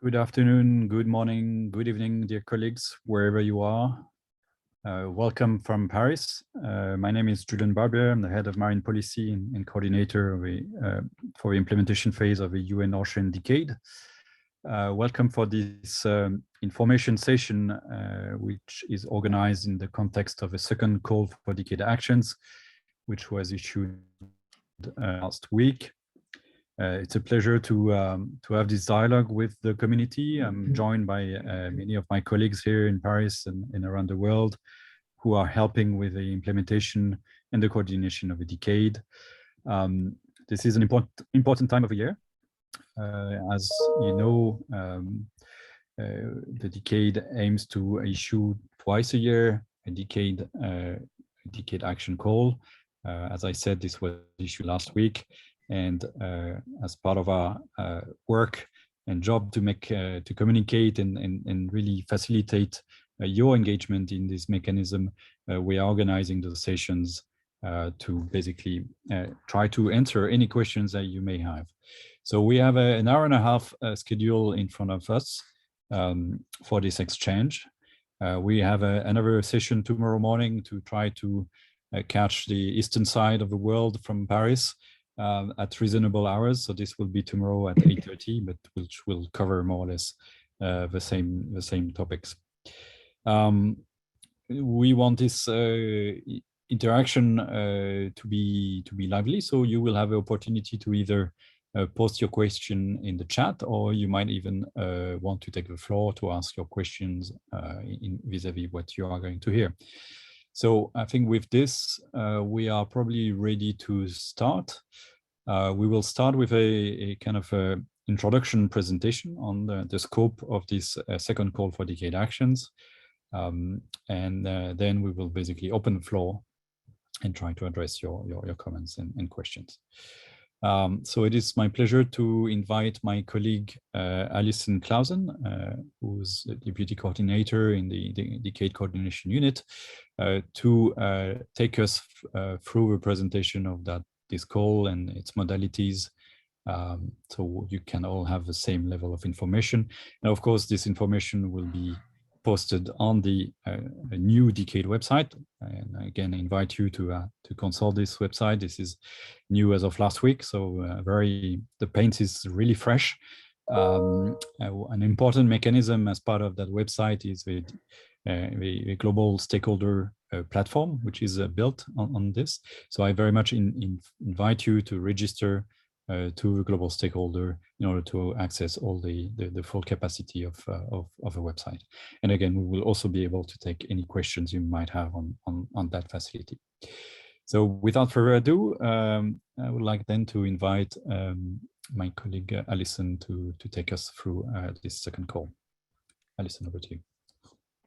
Good afternoon, good morning, good evening, dear colleagues, wherever you are. Welcome from Paris. My name is Julian Barbier. I'm the head of marine policy and coordinator for the implementation phase of the UN Ocean Decade. Welcome for this information session, which is organized in the context of a second call for decade actions, which was issued last week. It's a pleasure to have this dialogue with the community. I'm joined by many of my colleagues here in Paris and around the world who are helping with the implementation and the coordination of a decade. This is an important time of the year. As you know, the decade aims to issue twice a year a decade action call. As I said, this was issued last week. And as part of our work and job to communicate and really facilitate your engagement in this mechanism, we are organizing those sessions to basically try to answer any questions that you may have. So we have an hour and a half schedule in front of us for this exchange. We have another session tomorrow morning to try to catch the eastern side of the world from Paris at reasonable hours. So this will be tomorrow at 8:30, but which will cover more or less the same topics. We want this interaction to be lively, so you will have the opportunity to either post your question in the chat, or you might even want to take the floor to ask your questions vis-a-vis what you are going to hear. So I think with this, we are probably ready to start. We will start with a kind of introduction presentation on the scope of this second call for decade actions. And then we will basically open the floor and try to address your comments and questions. So it is my pleasure to invite my colleague, Alison Clausen, who's the Deputy Coordinator in the Decade Coordination Unit, to take us through a presentation of this call and its modalities, so you can all have the same level of information. And of course, this information will be posted on the new Decade website. And again, I invite you to consult this website. This is new as of last week, so the paint is really fresh. An important mechanism as part of that website is the global stakeholder platform, which is built on this. So I very much invite you to register to a global stakeholder in order to access all the full capacity of a website. And again, we will also be able to take any questions you might have on that facility. So without further ado, I would like then to invite my colleague Alison to take us through this second call. Alison, over to you.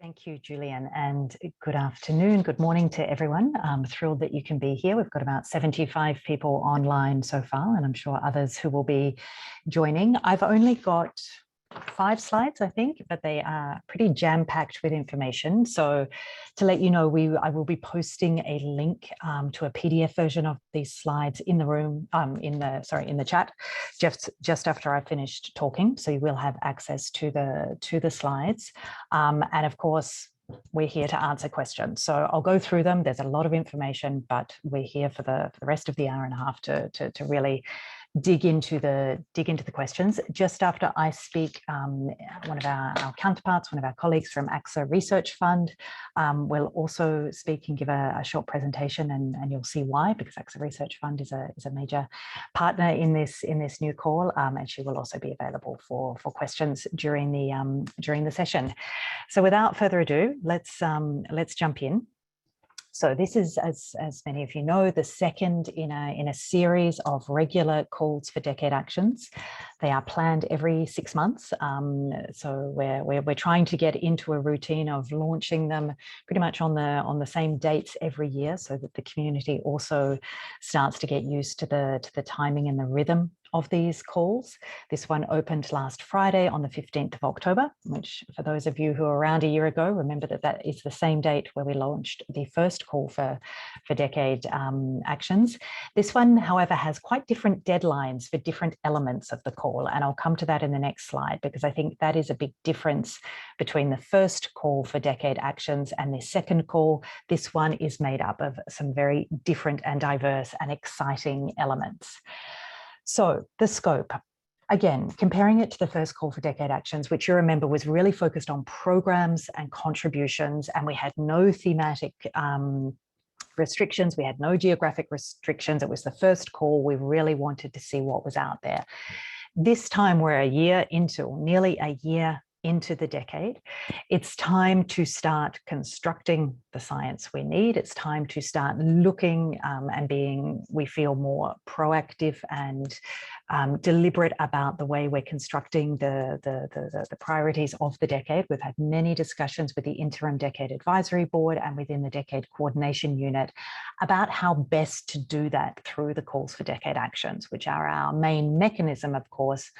Thank you, Julian, and good afternoon, good morning to everyone. I'm thrilled that you can be here. We've got about 75 people online so far, and I'm sure others who will be joining. I've only got 5 slides, I think, but they are pretty jam-packed with information. So to let you know, I will be posting a link to a PDF version of these slides in the room, in the chat, just after I finished talking. So you will have access to the slides. And of course, we're here to answer questions. So I'll go through them. There's a lot of information, but we're here for the rest of the hour and a half to really dig into the questions. Just after I speak, one of our counterparts, one of our colleagues from Axa Research Fund, will also speak and give a short presentation, and you'll see why, because Axa Research Fund is a major partner in this new call, and she will also be available for questions during the session. So without further ado, let's jump in. So this is, as many of you know, the second in a series of regular calls for decade actions. They are planned every 6 months. So we're trying to get into a routine of launching them pretty much on the same dates every year, so that the community also starts to get used to the timing and the rhythm of these calls. This one opened last Friday on the 15th of October, which for those of you who were around a year ago, remember that that is the same date where we launched the first call for decade actions. This one, however, has quite different deadlines for different elements of the call. And I'll come to that in the next slide, because I think that is a big difference between the first call for decade actions and the second call. This one is made up of some very different and diverse and exciting elements. So the scope, again, comparing it to the first call for decade actions, which you remember was really focused on programs and contributions, and we had no thematic restrictions, we had no geographic restrictions. It was the first call. We really wanted to see what was out there. This time we're a year into, or nearly a year into the decade. It's time to start constructing the science we need. It's time to start looking and being, we feel, more proactive and deliberate about the way we're constructing the priorities of the decade. We've had many discussions with the Interim Decade Advisory Board and within the Decade Coordination Unit about how best to do that through the calls for decade actions, which are our main mechanism, of course,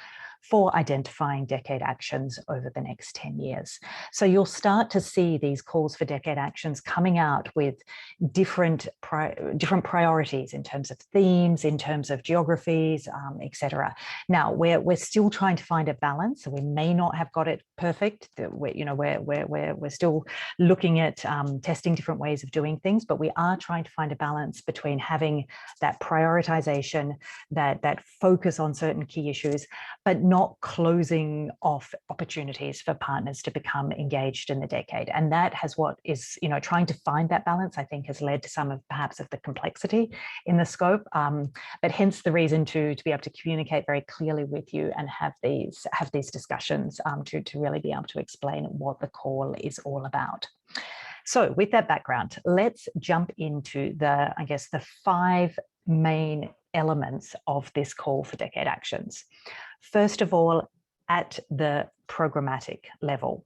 for identifying decade actions over the next 10 years. So you'll start to see these calls for decade actions coming out with different priorities in terms of themes, in terms of geographies, etc. Now, we're still trying to find a balance, so we may not have got it perfect. We're still looking at testing different ways of doing things, but we are trying to find a balance between having that prioritization, that focus on certain key issues, but not closing off opportunities for partners to become engaged in the decade. And that has what is, trying to find that balance, I think, has led to some of perhaps of the complexity in the scope, but hence the reason to be able to communicate very clearly with you and have these discussions to really be able to explain what the call is all about. So with that background, let's jump into the 5 main elements of this call for decade actions. First of all, at the programmatic level,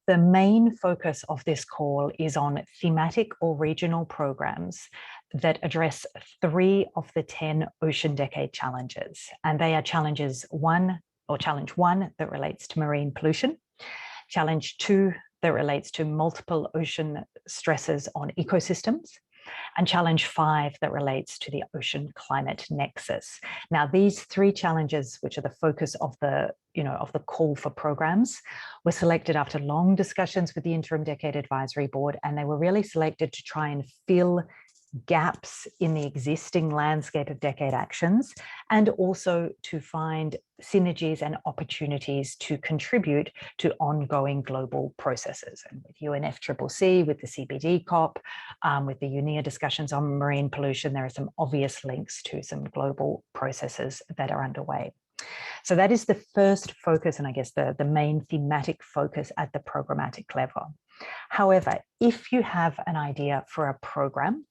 the main focus of this call is on thematic or regional programs that address 3 of the 10 Ocean Decade challenges. And they are challenge 1 that relates to marine pollution, challenge 2 that relates to multiple ocean stresses on ecosystems, and challenge 5 that relates to the ocean climate nexus. Now, these 3 challenges, which are the focus of the call for programs, were selected after long discussions with the Interim Decade Advisory Board, and they were really selected to try and fill gaps in the existing landscape of decade actions, and also to find synergies and opportunities to contribute to ongoing global processes. And with UNFCCC, with the CBD COP, with the UNEA discussions on marine pollution, there are some obvious links to some global processes that are underway. So that is the first focus, and I guess the main thematic focus at the programmatic level. However, if you have an idea for a program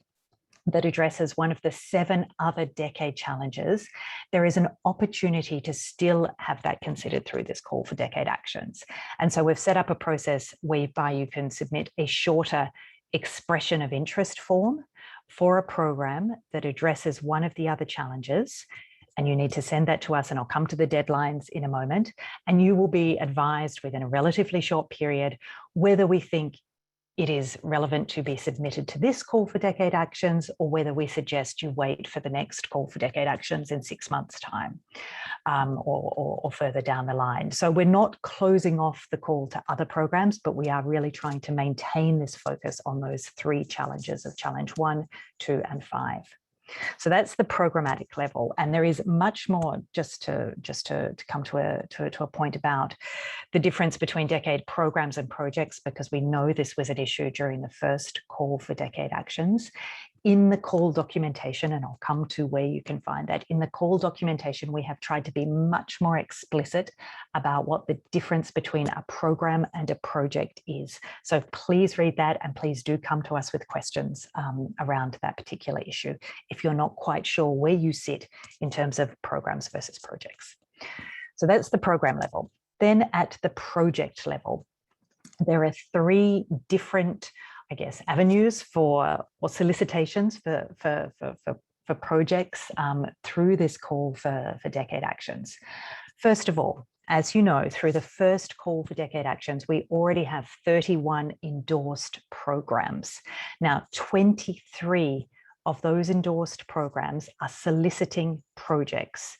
that addresses one of the 7 other decade challenges, there is an opportunity to still have that considered through this call for decade actions. And so we've set up a process whereby you can submit a shorter expression of interest form for a program that addresses one of the other challenges. And you need to send that to us, and I'll come to the deadlines in a moment. And you will be advised within a relatively short period whether we think it is relevant to be submitted to this call for decade actions, or whether we suggest you wait for the next call for decade actions in 6 months' time, or further down the line. So we're not closing off the call to other programs, but we are really trying to maintain this focus on those 3 challenges of challenge 1, 2, and 5. So that's the programmatic level, and there is much more. Just to come to a point about the difference between decade programs and projects, because we know this was an issue during the first call for decade actions. In the call documentation, and I'll come to where you can find that, in the call documentation, we have tried to be much more explicit about what the difference between a program and a project is. So please read that, and please do come to us with questions around that particular issue if you're not quite sure where you sit in terms of programs versus projects. So that's the program level. Then at the project level, there are 3 different, I guess, avenues or solicitations for for projects through this call for Decade Actions. First of all, as you know, through the first call for Decade Actions, we already have 31 endorsed programs. Now, 23 of those endorsed programs are soliciting projects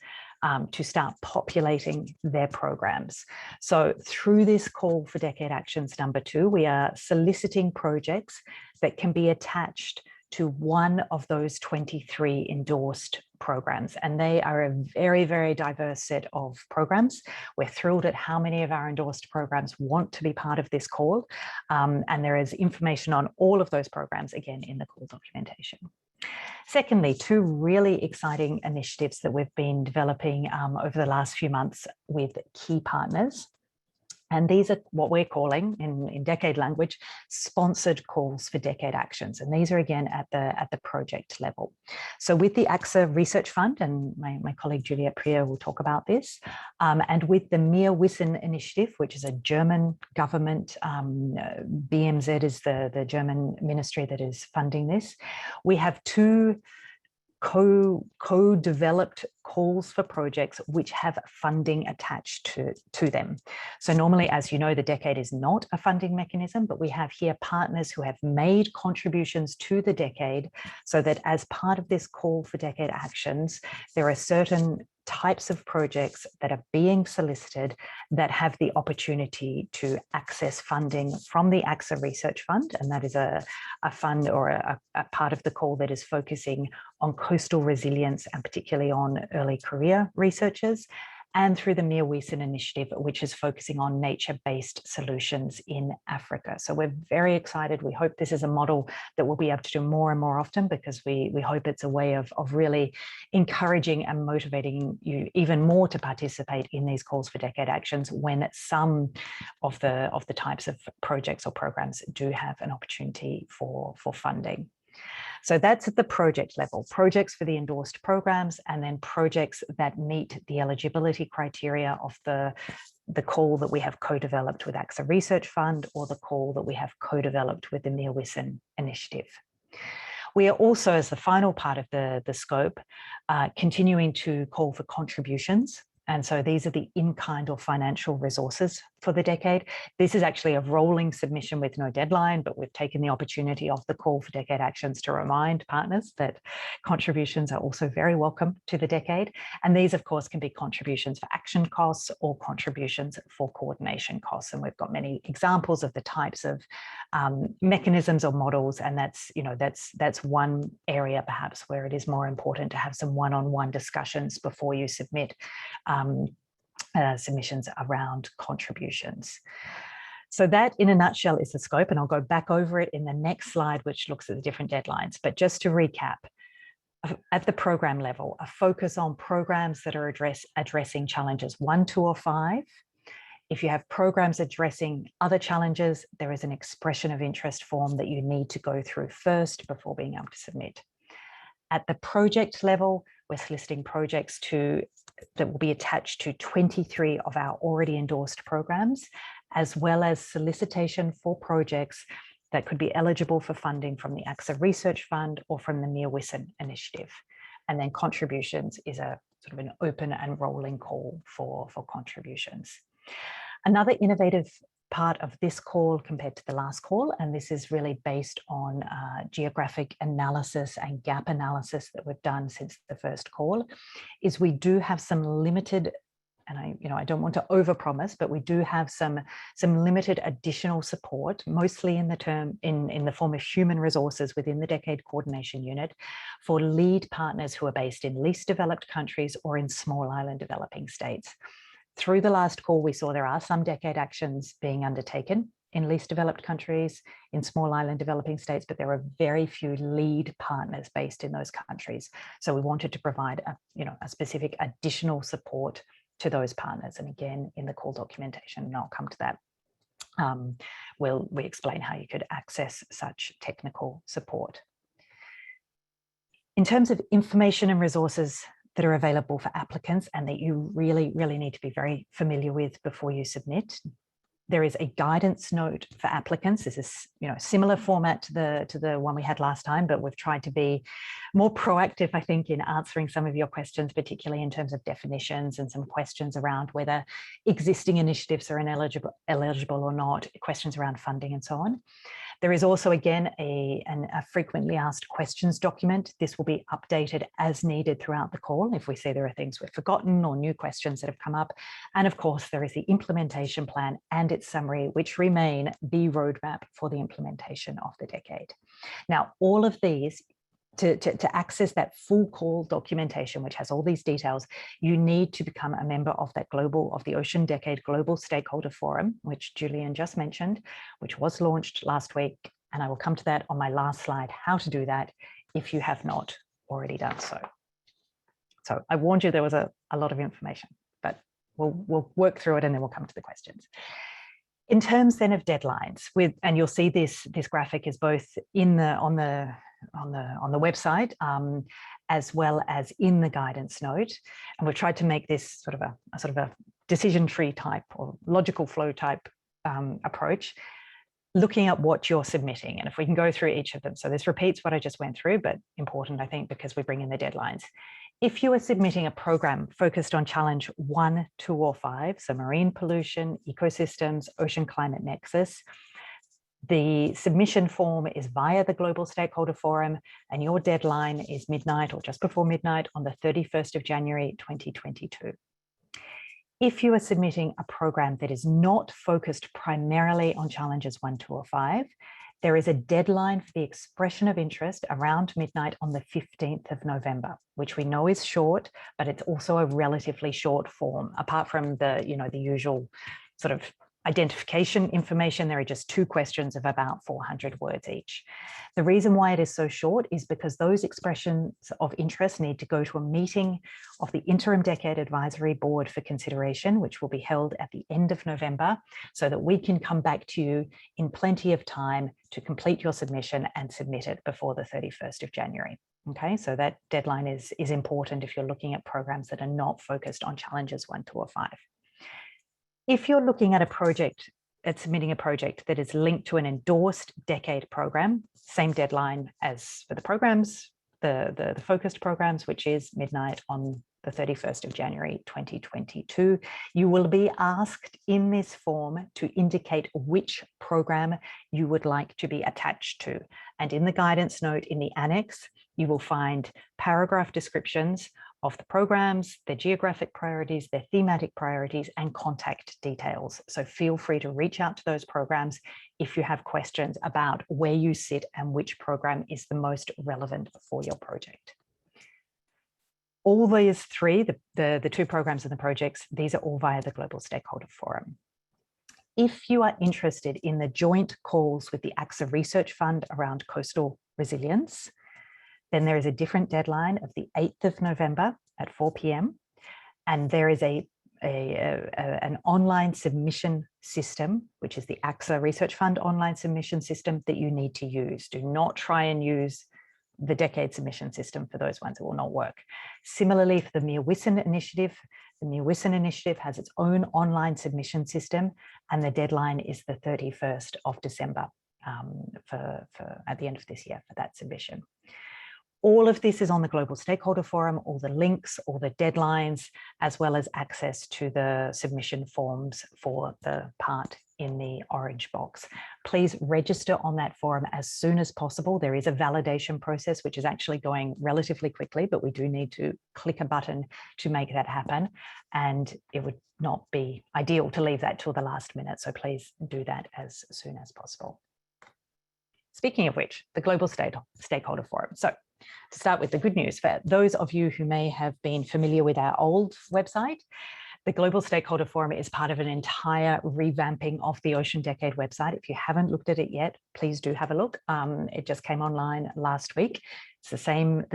to start populating their programs. So through this call for Decade Actions number 2, we are soliciting projects that can be attached to one of those 23 endorsed programs. And they are a very, very diverse set of programs. We're thrilled at how many of our endorsed programs want to be part of this call. And there is information on all of those programs, again, in the call documentation. Secondly, 2 really exciting initiatives that we've been developing over the last few months with key partners. And these are what we're calling, in Decade language, sponsored calls for Decade Actions. And these are, again, at the project level. So with the Axa Research Fund, and my colleague Juliette Prier will talk about this, and with the Mir Wissen initiative, which is a German government, BMZ is the German ministry that is funding this, we have 2 co-developed calls for projects which have funding attached to them. So normally, as you know, the Decade is not a funding mechanism, but we have here partners who have made contributions to the Decade, so that as part of this call for Decade Actions, there are certain types of projects that are being solicited that have the opportunity to access funding from the Axa Research Fund. And that is a fund or a part of the call that is focusing on coastal resilience and particularly on early career researchers, and through the Mir Wissen initiative, which is focusing on nature-based solutions in Africa. So we're very excited. We hope this is a model that we'll be able to do more and more often, because we hope it's a way of really encouraging and motivating you even more to participate in these calls for Decade Actions when some of the types of projects or programs do have an opportunity for funding. So that's at the project level, projects for the endorsed programs, and then projects that meet the eligibility criteria of the call that we have co-developed with Axa Research Fund, or the call that we have co-developed with the Mir Wissen initiative. We are also, as the final part of the scope, continuing to call for contributions. And so these are the in-kind or financial resources for the Decade. This is actually a rolling submission with no deadline, but we've taken the opportunity of the call for Decade Actions to remind partners that contributions are also very welcome to the Decade. And these, of course, can be contributions for action costs or contributions for coordination costs. And we've got many examples of the types of mechanisms or models. And that's one area perhaps where it is more important to have some one-on-one discussions before you submit submissions around contributions. So that, in a nutshell, is the scope, and I'll go back over it in the next slide, which looks at the different deadlines. But just to recap, at the program level, a focus on programs that are addressing challenges 1, 2, or 5. If you have programs addressing other challenges, there is an expression of interest form that you need to go through first before being able to submit. At the project level, we're soliciting projects that will be attached to 23 of our already endorsed programs, as well as solicitation for projects that could be eligible for funding from the Axa Research Fund or from the Mir Wissen initiative. And then contributions is a sort of an open and rolling call for contributions. Another innovative part of this call compared to the last call, and this is really based on geographic analysis and gap analysis that we've done since the first call, is we do have some limited, and I don't want to overpromise, but we do have some limited additional support, mostly in the form of human resources within the Decade Coordination Unit, for lead partners who are based in least developed countries or in small island developing states. Through the last call, we saw there are some Decade Actions being undertaken in least developed countries, in small island developing states, but there are very few lead partners based in those countries. So we wanted to provide a specific additional support to those partners. And again, in the call documentation, and I'll come to that, we explain how you could access such technical support. In terms of information and resources that are available for applicants and that you really, really need to be very familiar with before you submit, There is a guidance note for applicants. This is, similar format to the one we had last time, but we've tried to be more proactive, I think, in answering some of your questions, particularly in terms of definitions and some questions around whether existing initiatives are eligible or not, questions around funding and so on. There is also, again, a frequently asked questions document. This will be updated as needed throughout the call if we see there are things we've forgotten or new questions that have come up. And of course, there is the implementation plan and its summary, which remain the roadmap for the implementation of the decade. Now, all of these, to access that full call documentation, which has all these details, you need to become a member of the Ocean Decade Global Stakeholder Forum, which Julian just mentioned, which was launched last week. And I will come to that on my last slide, how to do that if you have not already done so. So I warned you there was a lot of information, but we'll work through it and then we'll come to the questions. In terms then of deadlines, and you'll see this graphic is both on the website, as well as in the guidance note. And we've tried to make this sort of a decision tree type or logical flow type approach, looking at what you're submitting. And if we can go through each of them. So this repeats what I just went through, but important, I think, because we bring in the deadlines. If you are submitting a program focused on challenge 1, 2, or 5, so marine pollution, ecosystems, ocean climate nexus, the submission form is via the Global Stakeholder Forum, and your deadline is midnight or just before midnight on the 31st of January, 2022. If you are submitting a program that is not focused primarily on challenges 1, 2, or 5, there is a deadline for the expression of interest around midnight on the 15th of November, which we know is short, but it's also a relatively short form. Apart from the usual sort of identification information, there are just 2 questions of about 400 words each. The reason why it is so short is because those expressions of interest need to go to a meeting of the Interim Decade Advisory Board for consideration, which will be held at the end of November, so that we can come back to you in plenty of time to complete your submission and submit it before the 31st of January. Okay, so that deadline is important if you're looking at programs that are not focused on challenges 1, 2, or 5. If you're looking at submitting a project that is linked to an endorsed decade program, same deadline as for the programs, the focused programs, which is midnight on the 31st of January, 2022, you will be asked in this form to indicate which program you would like to be attached to. And in the guidance note in the annex, you will find paragraph descriptions of the programs, their geographic priorities, their thematic priorities, and contact details. So feel free to reach out to those programs if you have questions about where you sit and which program is the most relevant for your project. All these 3, the 2 programs and the projects, these are all via the Global Stakeholder Forum. If you are interested in the joint calls with the Axa Research Fund around coastal resilience, then there is a different deadline of the 8th of November at 4 p.m. And there is an online submission system, which is the Axa Research Fund online submission system that you need to use. Do not try and use the decade submission system for those ones. It will not work. Similarly, for the Meerwissen Initiative has its own online submission system, and the deadline is the 31st of December for at the end of this year for that submission. All of this is on the Global Stakeholder Forum, all the links, all the deadlines, as well as access to the submission forms for the part in the orange box. Please register on that forum as soon as possible. There is a validation process, which is actually going relatively quickly, but we do need to click a button to make that happen. And it would not be ideal to leave that till the last minute. So please do that as soon as possible. Speaking of which, the Global Stakeholder Forum. So to start with the good news, for those of you who may have been familiar with our old website, the Global Stakeholder Forum is part of an entire revamping of the Ocean Decade website. If you haven't looked at it yet, please do have a look. It just came online last week. It's the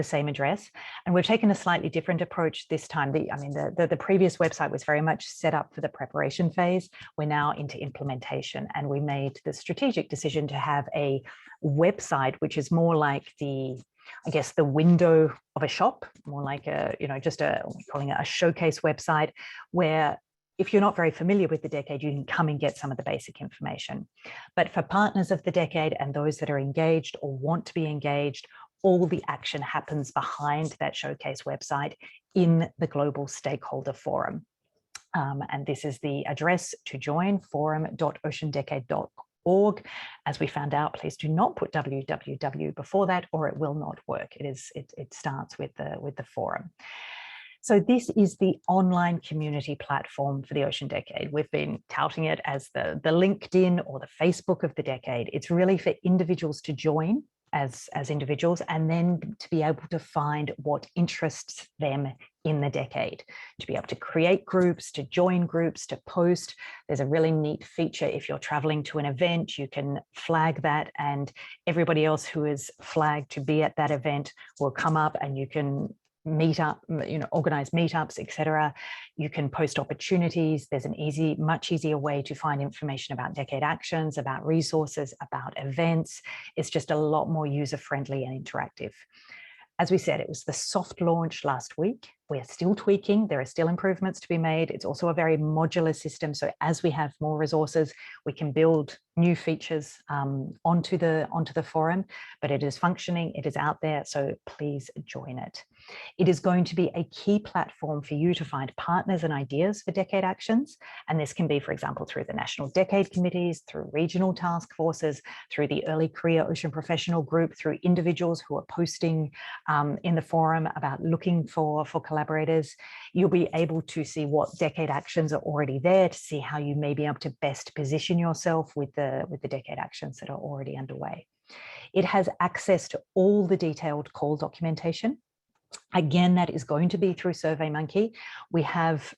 same address. And we've taken a slightly different approach this time. The previous website was very much set up for the preparation phase. We're now into implementation, and we made the strategic decision to have a website which is more like the window of a shop, more like we're calling it a showcase website, where if you're not very familiar with the decade, you can come and get some of the basic information. But for partners of the decade and those that are engaged or want to be engaged, all the action happens behind that showcase website in the Global Stakeholder Forum. And this is the address to join, forum.oceandecade.org. As we found out, please do not put www before that, or it will not work. It starts with the forum. So this is the online community platform for the Ocean Decade. We've been touting it as the LinkedIn or the Facebook of the decade. It's really for individuals to join as individuals, and then to be able to find what interests them in the decade, to be able to create groups, to join groups, to post. There's a really neat feature. If you're traveling to an event, you can flag that, and everybody else who is flagged to be at that event will come up, and you can meet up, organize meetups, etc. You can post opportunities. There's an much easier way to find information about decade actions, about resources, about events. It's just a lot more user-friendly and interactive. As we said, it was the soft launch last week. We're still tweaking. There are still improvements to be made. It's also a very modular system. So as we have more resources, we can build new features onto the forum, but it is functioning, it is out there, so please join it. It is going to be a key platform for you to find partners and ideas for decade actions. And this can be, for example, through the national decade committees, through regional task forces, through the early career ocean professional group, through individuals who are posting in the forum about looking for collaborators. You'll be able to see what decade actions are already there, to see how you may be able to best position yourself with the decade actions that are already underway. It has access to all the detailed call documentation. Again, that is going to be through SurveyMonkey. We have,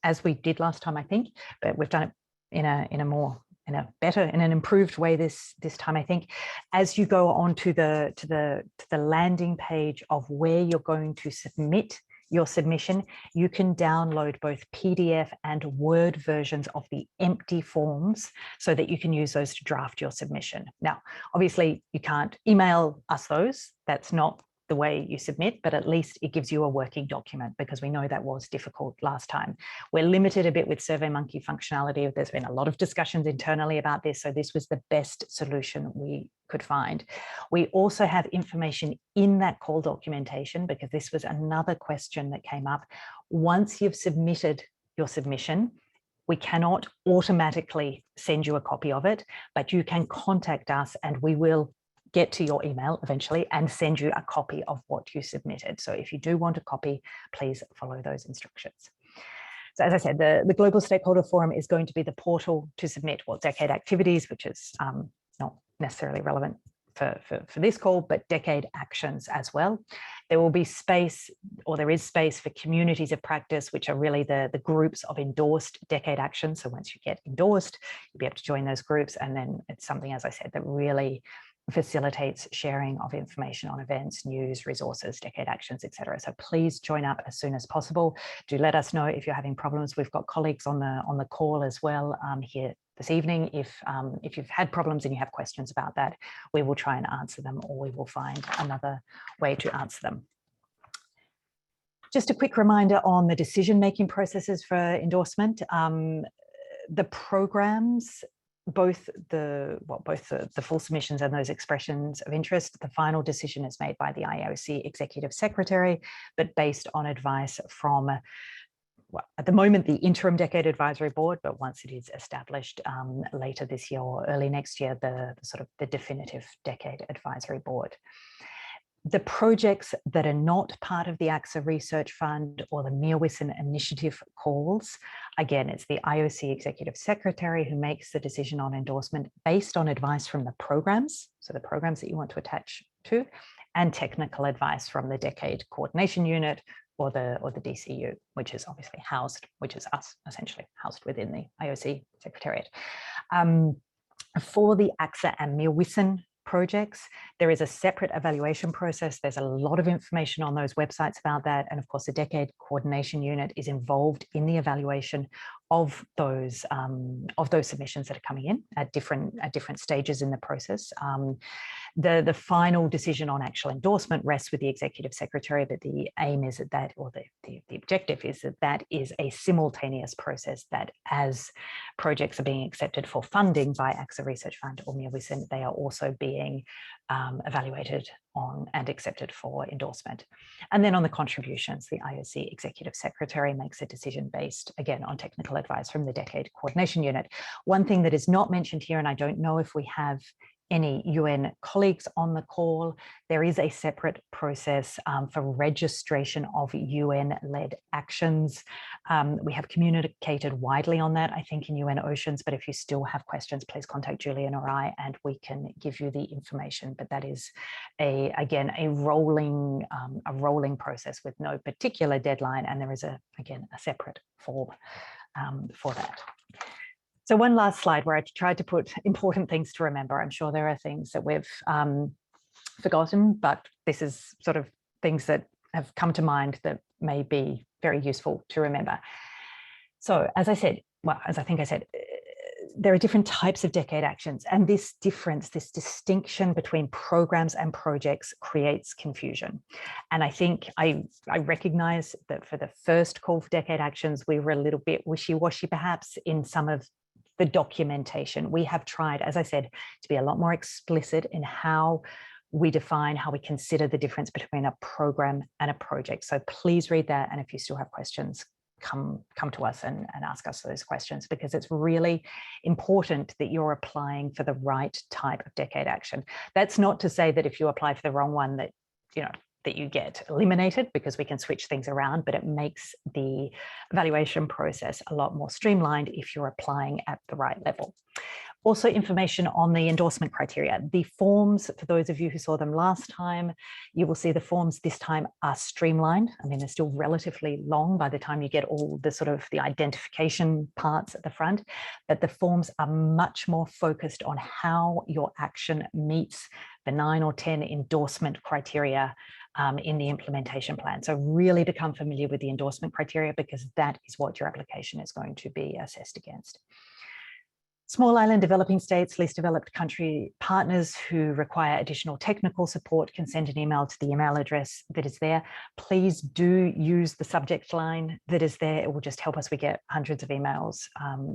as we did last time, I think, but we've done it in an improved way this time, I think. As you go on to the landing page of where you're going to submit your submission, you can download both PDF and Word versions of the empty forms so that you can use those to draft your submission. Now, obviously, you can't email us those. That's not the way you submit, but at least it gives you a working document, because we know that was difficult last time. We're limited a bit with SurveyMonkey functionality. There's been a lot of discussions internally about this, so this was the best solution we could find. We also have information in that call documentation, because this was another question that came up. Once you've submitted your submission, we cannot automatically send you a copy of it, but you can contact us and we will get to your email eventually and send you a copy of what you submitted. So if you do want a copy, please follow those instructions. So as I said, the Global Stakeholder Forum is going to be the portal to submit decade activities, which is not necessarily relevant for this call, but decade actions as well. There will be space, or there is space, for communities of practice, which are really the groups of endorsed decade actions. So once you get endorsed, you'll be able to join those groups. And then it's something, as I said, that really facilitates sharing of information on events, news, resources, decade actions, etc. So please join up as soon as possible. Do let us know if you're having problems. We've got colleagues on the call as well here this evening. If you've had problems and you have questions about that, we will try and answer them, or we will find another way to answer them. Just a quick reminder on the decision-making processes for endorsement. The programs, both the full submissions and those expressions of interest, the final decision is made by the IOC Executive Secretary, but based on advice from, at the moment, the Interim Decade Advisory Board, but once it is established later this year or early next year, the definitive Decade Advisory Board. The projects that are not part of the Axa Research Fund or the Meerwissen Initiative calls, again, it's the IOC Executive Secretary who makes the decision on endorsement based on advice from the programs, so the programs that you want to attach to, and technical advice from the Decade Coordination Unit or the DCU, which is obviously which is us, essentially housed within the IOC Secretariat. For the Axa and Meerwissen projects, there is a separate evaluation process. There's a lot of information on those websites about that. And of course, the Decade Coordination Unit is involved in the evaluation of those submissions that are coming in at different stages in the process. The final decision on actual endorsement rests with the executive secretary, but the aim is that, or the objective is that is a simultaneous process, that as projects are being accepted for funding by Axa Research Fund or Meerwissen, they are also being evaluated on and accepted for endorsement. And then on the contributions, the IOC executive secretary makes a decision based, again, on technical advice from the Decade Coordination Unit. One thing that is not mentioned here, and I don't know if we have any UN colleagues on the call, there is a separate process for registration of UN-led actions. We have communicated widely on that, I think, in UN Oceans, but if you still have questions, please contact Julian or I, and we can give you the information. But that is, again, a rolling process with no particular deadline, and there is, again, a separate form for that. So one last slide where I tried to put important things to remember. I'm sure there are things that we've forgotten, but this is sort of things that have come to mind that may be very useful to remember. So as I said, well, as I think I said, there are different types of decade actions, and this difference, this distinction between programs and projects creates confusion. And I think I recognize that for the first call for decade actions, we were a little bit wishy-washy perhaps in some of the documentation. We have tried, as I said, to be a lot more explicit in how we define, how we consider the difference between a program and a project. So please read that. And if you still have questions, come to us and ask us those questions, because it's really important that you're applying for the right type of decade action. That's not to say that if you apply for the wrong one that, that you get eliminated, because we can switch things around, but it makes the evaluation process a lot more streamlined if you're applying at the right level. Also, information on the endorsement criteria. The forms, for those of you who saw them last time, you will see the forms this time are streamlined. I mean, they're still relatively long by the time you get all the sort of the identification parts at the front, but the forms are much more focused on how your action meets the 9 or 10 endorsement criteria in the implementation plan. So really become familiar with the endorsement criteria, because that is what your application is going to be assessed against. Small island developing states, least developed country partners who require additional technical support can send an email to the email address that is there. Please do use the subject line that is there. It will just help us. We get hundreds of emails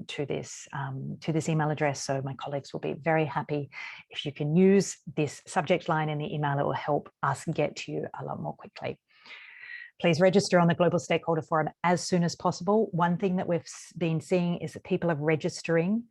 to this email address. So my colleagues will be very happy if you can use this subject line in the email. It will help us get to you a lot more quickly. Please register on the Global Stakeholder Forum as soon as possible. One thing that we've been seeing is that people are registering.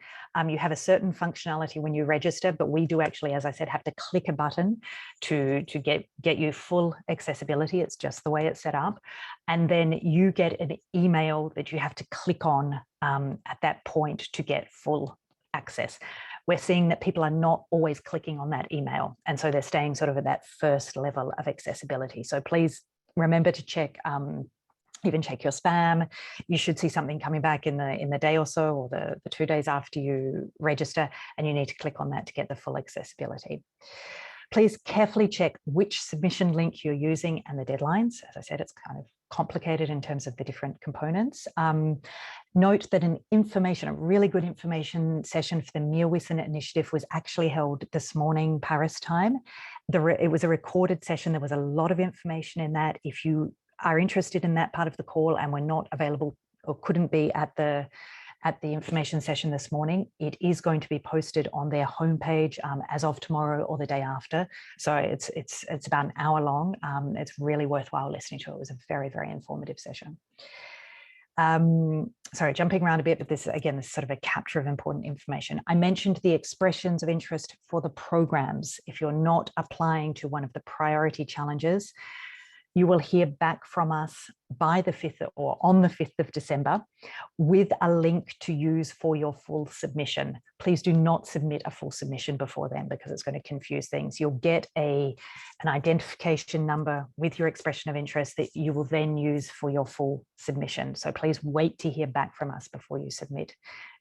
You have a certain functionality when you register, but we do actually, as I said, have to click a button to get you full accessibility. It's just the way it's set up. And then you get an email that you have to click on at that point to get full access. We're seeing that people are not always clicking on that email, and so they're staying sort of at that first level of accessibility. So please remember to check, even check your spam. You should see something coming back in the day or so, or the 2 days after you register, and you need to click on that to get the full accessibility. Please carefully check which submission link you're using and the deadlines. As I said, it's kind of complicated in terms of the different components. Note that a really good information session for the Meerwissen initiative was actually held this morning, Paris time. It was a recorded session. There was a lot of information in that. If you are interested in that part of the call and were not available or couldn't be at the information session this morning, it is going to be posted on their homepage as of tomorrow or the day after. So it's about an hour long. It's really worthwhile listening to. It was a very, very informative session. Sorry, jumping around a bit, but this is sort of a capture of important information. I mentioned the expressions of interest for the programs. If you're not applying to one of the priority challenges, you will hear back from us by the 5th or on the 5th of December with a link to use for your full submission. Please do not submit a full submission before then, because it's going to confuse things. You'll get an identification number with your expression of interest that you will then use for your full submission. So please wait to hear back from us before you submit,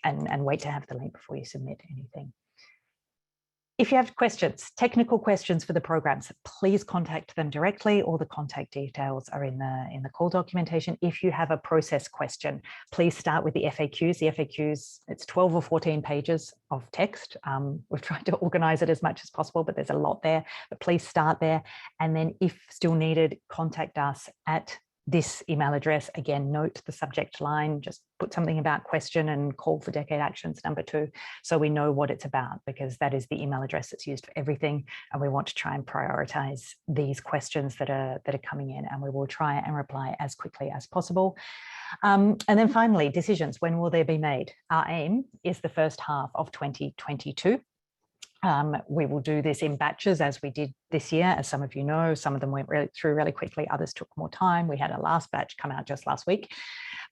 and wait to have the link before you submit anything. If you have questions, technical questions for the programs, please contact them directly. All the contact details are in the call documentation. If you have a process question, please start with the FAQs. The FAQs, it's 12 or 14 pages of text. We've tried to organize it as much as possible, but there's a lot there. But please start there. And then if still needed, contact us at this email address. Again, note the subject line, just put something about question and call for Decade Actions #2, so we know what it's about, because that is the email address that's used for everything. And we want to try and prioritize these questions that are coming in, and we will try and reply as quickly as possible. And then finally, decisions, when will they be made? Our aim is the first half of 2022. We will do this in batches, as we did this year. As some of you know, some of them went through really quickly, others took more time. We had a last batch come out just last week.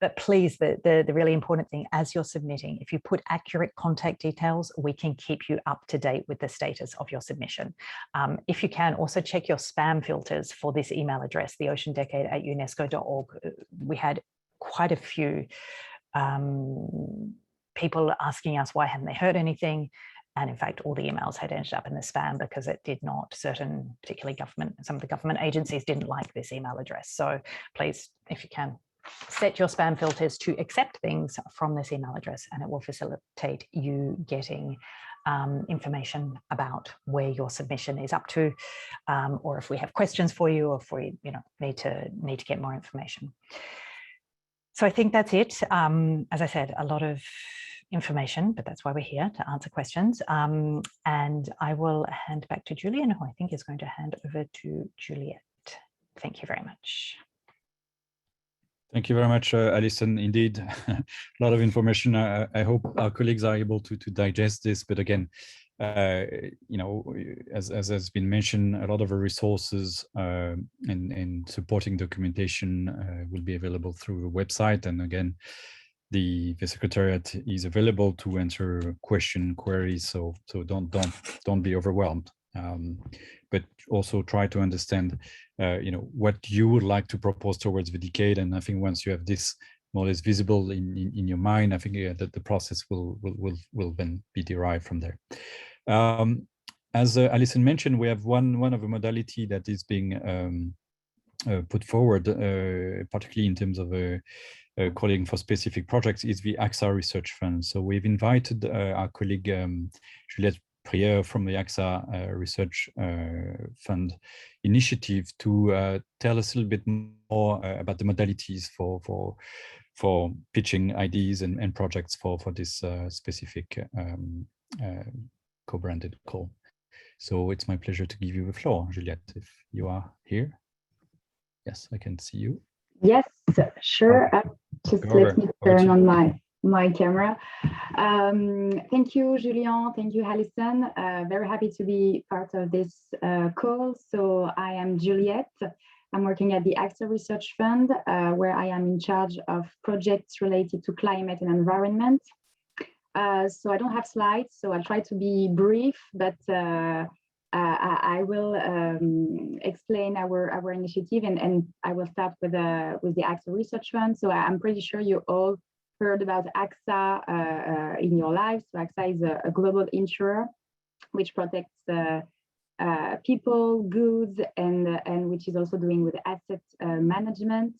But please, the really important thing, as you're submitting, if you put accurate contact details, we can keep you up to date with the status of your submission. If you can, also check your spam filters for this email address, theoceandecade@unesco.org. We had quite a few people asking us why hadn't they heard anything. And in fact, all the emails had ended up in the spam because it did not, particularly some of the government agencies didn't like this email address. So please, if you can, set your spam filters to accept things from this email address, and it will facilitate you getting information about where your submission is up to, or if we have questions for you, or if we need to get more information. So I think that's it. As I said, a lot of information, but that's why we're here, to answer questions. And I will hand back to Julian, who I think is going to hand over to Juliet. Thank you very much. Thank you very much, Alison. Indeed, a lot of information. I hope our colleagues are able to digest this. But again, as has been mentioned, a lot of our resources and supporting documentation will be available through the website. And again, the Secretariat is available to answer queries. So don't be overwhelmed. But also try to understand, what you would like to propose towards the decade. And I think once you have this more or less visible in your mind, I think that the process will then be derived from there. As Alison mentioned, we have one of the modality that is being put forward, particularly in terms of calling for specific projects, is the Axa Research Fund. So we've invited our colleague Juliette Prieur from the Axa Research Fund initiative to tell us a little bit more about the modalities for pitching ideas and projects for this specific co-branded call. So it's my pleasure to give you the floor, Juliette, if you are here. Yes, I can see you. Yes, sure. Just let me turn on my camera. Thank you, Julien. Thank you, Alison. Very happy to be part of this call. So I am Juliette. I'm working at the Axa Research Fund, where I am in charge of projects related to climate and environment. So I don't have slides, so I'll try to be brief, but I will explain our initiative, and I will start with the Axa Research Fund. So I'm pretty sure you all heard about Axa in your lives. So Axa is a global insurer which protects people, goods, and which is also doing with asset management.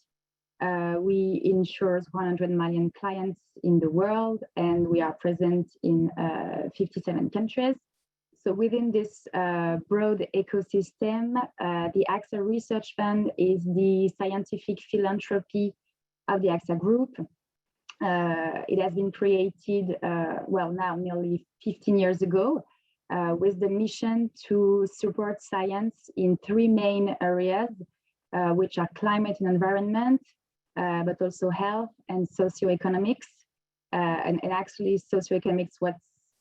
We insure 100 million clients in the world, and we are present in 57 countries. So within this broad ecosystem, the Axa Research Fund is the scientific philanthropy of the Axa Group. It has been created, now nearly 15 years ago, with the mission to support science in three main areas, which are climate and environment, but also health and socioeconomics. And actually, socioeconomics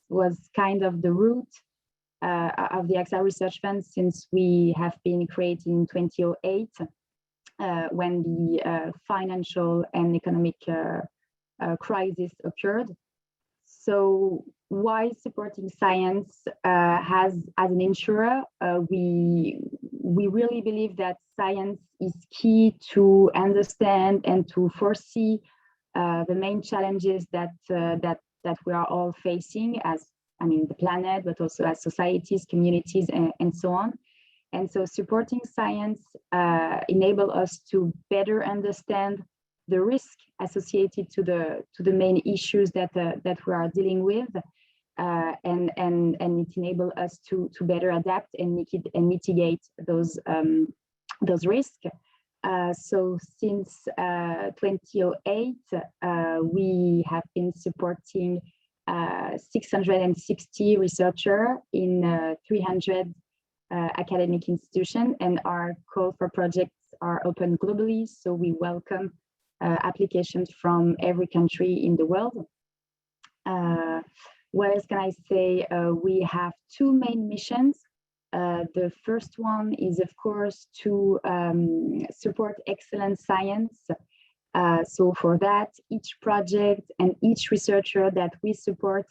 was kind of the root of the Axa Research Fund, since we have been created in 2008, when the financial and economic crisis occurred. So why supporting science as an insurer? We really believe that science is key to understand and to foresee the main challenges that we are all facing as I mean, the planet, but also as societies, communities, and so on. And so supporting science enable us to better understand the risk associated to the main issues that we are dealing with, and it enables us to better adapt and mitigate those risks. So since 2008, we have been supporting 660 researchers in 300 academic institutions, and our call for projects are open globally. So we welcome applications from every country in the world. What else can I say? We have two main missions. The first one is, of course, to support excellent science. So for that, each project and each researcher that we support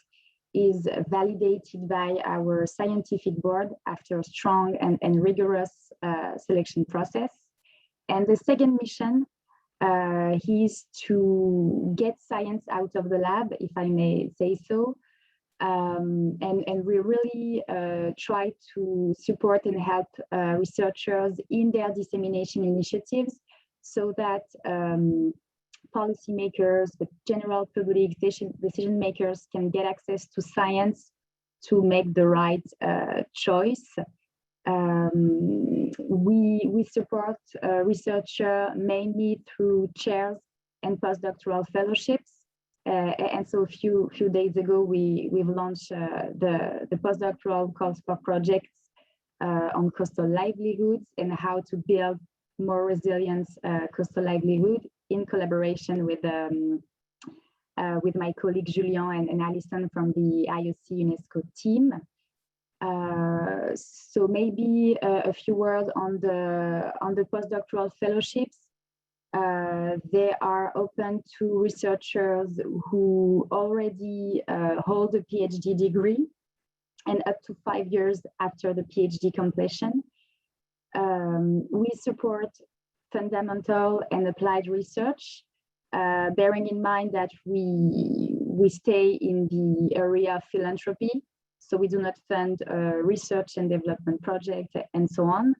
is validated by our scientific board after a strong and rigorous selection process. And the second mission is to get science out of the lab, if I may say so. And we really try to support and help researchers in their dissemination initiatives so that policymakers, the general public, decision makers can get access to science to make the right choice. We support researchers mainly through chairs and postdoctoral fellowships. And so a few days ago, we've launched the postdoctoral calls for projects on coastal livelihoods and how to build more resilient coastal livelihood in collaboration with my colleague Julien and Alison from the IOC UNESCO team. So maybe a few words on the postdoctoral fellowships. They are open to researchers who already hold a PhD degree and up to 5 years after the PhD completion. We support fundamental and applied research, bearing in mind that we stay in the area of philanthropy, so we do not fund research and development projects and so on.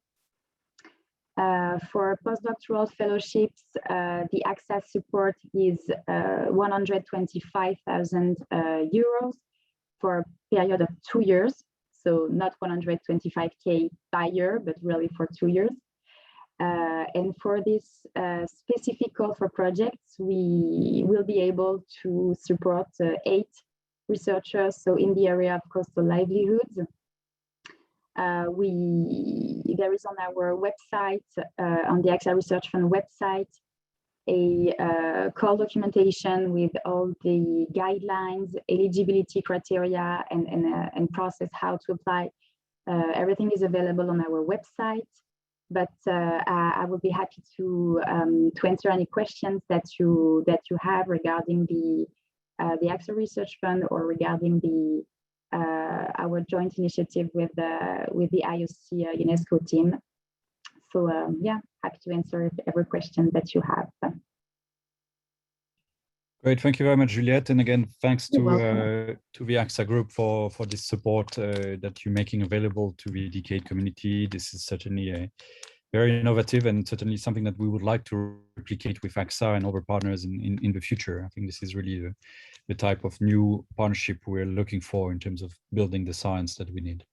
For postdoctoral fellowships, the Axa support is 125,000 euros for a period of 2 years. So not 125K per year, but really for 2 years. And for this specific call for projects, we will be able to support 8 researchers, so in the area of coastal livelihoods. There is on our website, on the Axa Research Fund website, a call documentation with all the guidelines, eligibility criteria, and process how to apply. Everything is available on our website, but I will be happy to answer any questions that you have regarding the Axa Research Fund or regarding our joint initiative with the IOC UNESCO team. So yeah, happy to answer every question that you have. Great, thank you very much, Juliette. And again, thanks to the Axa Group for this support that you're making available to the DK community. This is certainly very innovative and certainly something that we would like to replicate with Axa and other partners in the future. I think this is really the type of new partnership we're looking for in terms of building the science that we need.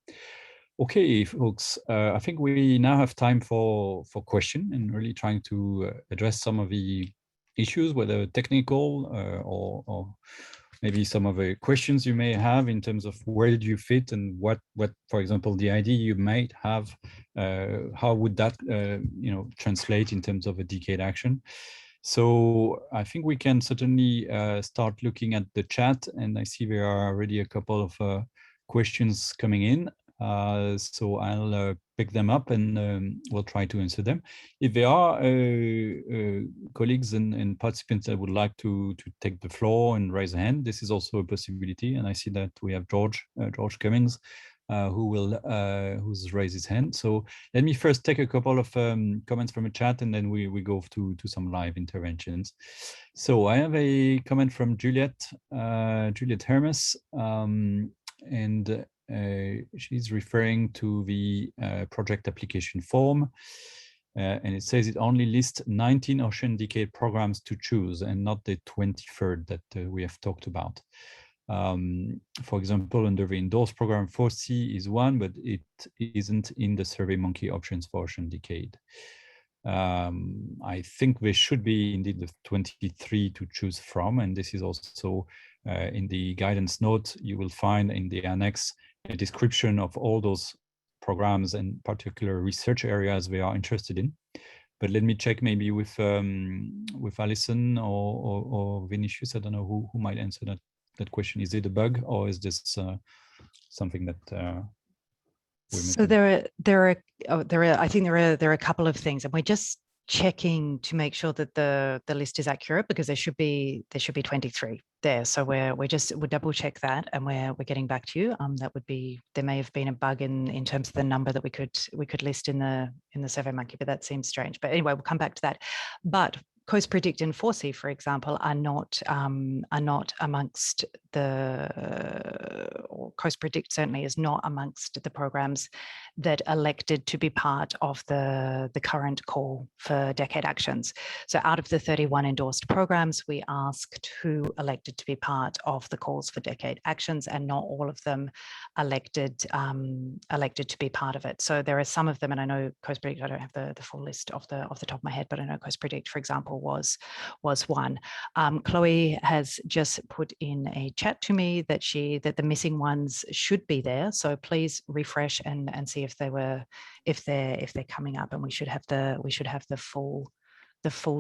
Okay, folks, I think we now have time for question and really trying to address some of the issues, whether technical or maybe some of the questions you may have in terms of where did you fit and what for example, the idea you might have, how would that translate in terms of a decade action. So I think we can certainly start looking at the chat, and I see there are already a couple of questions coming in. So I'll pick them up and we'll try to answer them. If there are colleagues and participants that would like to take the floor and raise a hand, this is also a possibility. And I see that we have George Cummings, who's raised his hand. So let me first take a couple of comments from a chat, and then we go to some live interventions. So I have a comment from Juliette Hermes. and she's referring to the project application form. And it says it only lists 19 Ocean Decade programs to choose and not the 23rd that we have talked about. For example, under the endorsed program, 4C is one, but it isn't in the SurveyMonkey options for Ocean Decade. I think there should be indeed the 23 to choose from, and this is also in the guidance note. You will find in the annex a description of all those programs and particular research areas we are interested in. But let me check maybe with Alison or Vinicius. I don't know who might answer that question. Is it a bug, or is this something that so there are I think there are a couple of things, and we're just checking to make sure that the list is accurate, because there should be 23 there. So we'll double check that, and we're getting back to you. That would be, there may have been a bug in terms of the number that we could list in the SurveyMonkey, but that seems strange. But anyway, we'll come back to that. But Coast Predict and 4C, for example, are not amongst or Coast Predict certainly is not amongst the programs that elected to be part of the current call for Decade Actions. So out of the 31 endorsed programs, we asked who elected to be part of the calls for Decade Actions, and not all of them elected to be part of it. So there are some of them, and I know Coast Predict, I don't have the full list off the top of my head, but I know Coast Predict, for example, was one. Chloe has just put in a chat to me that the missing ones should be there. So please refresh and see if they're coming up, and we should have the full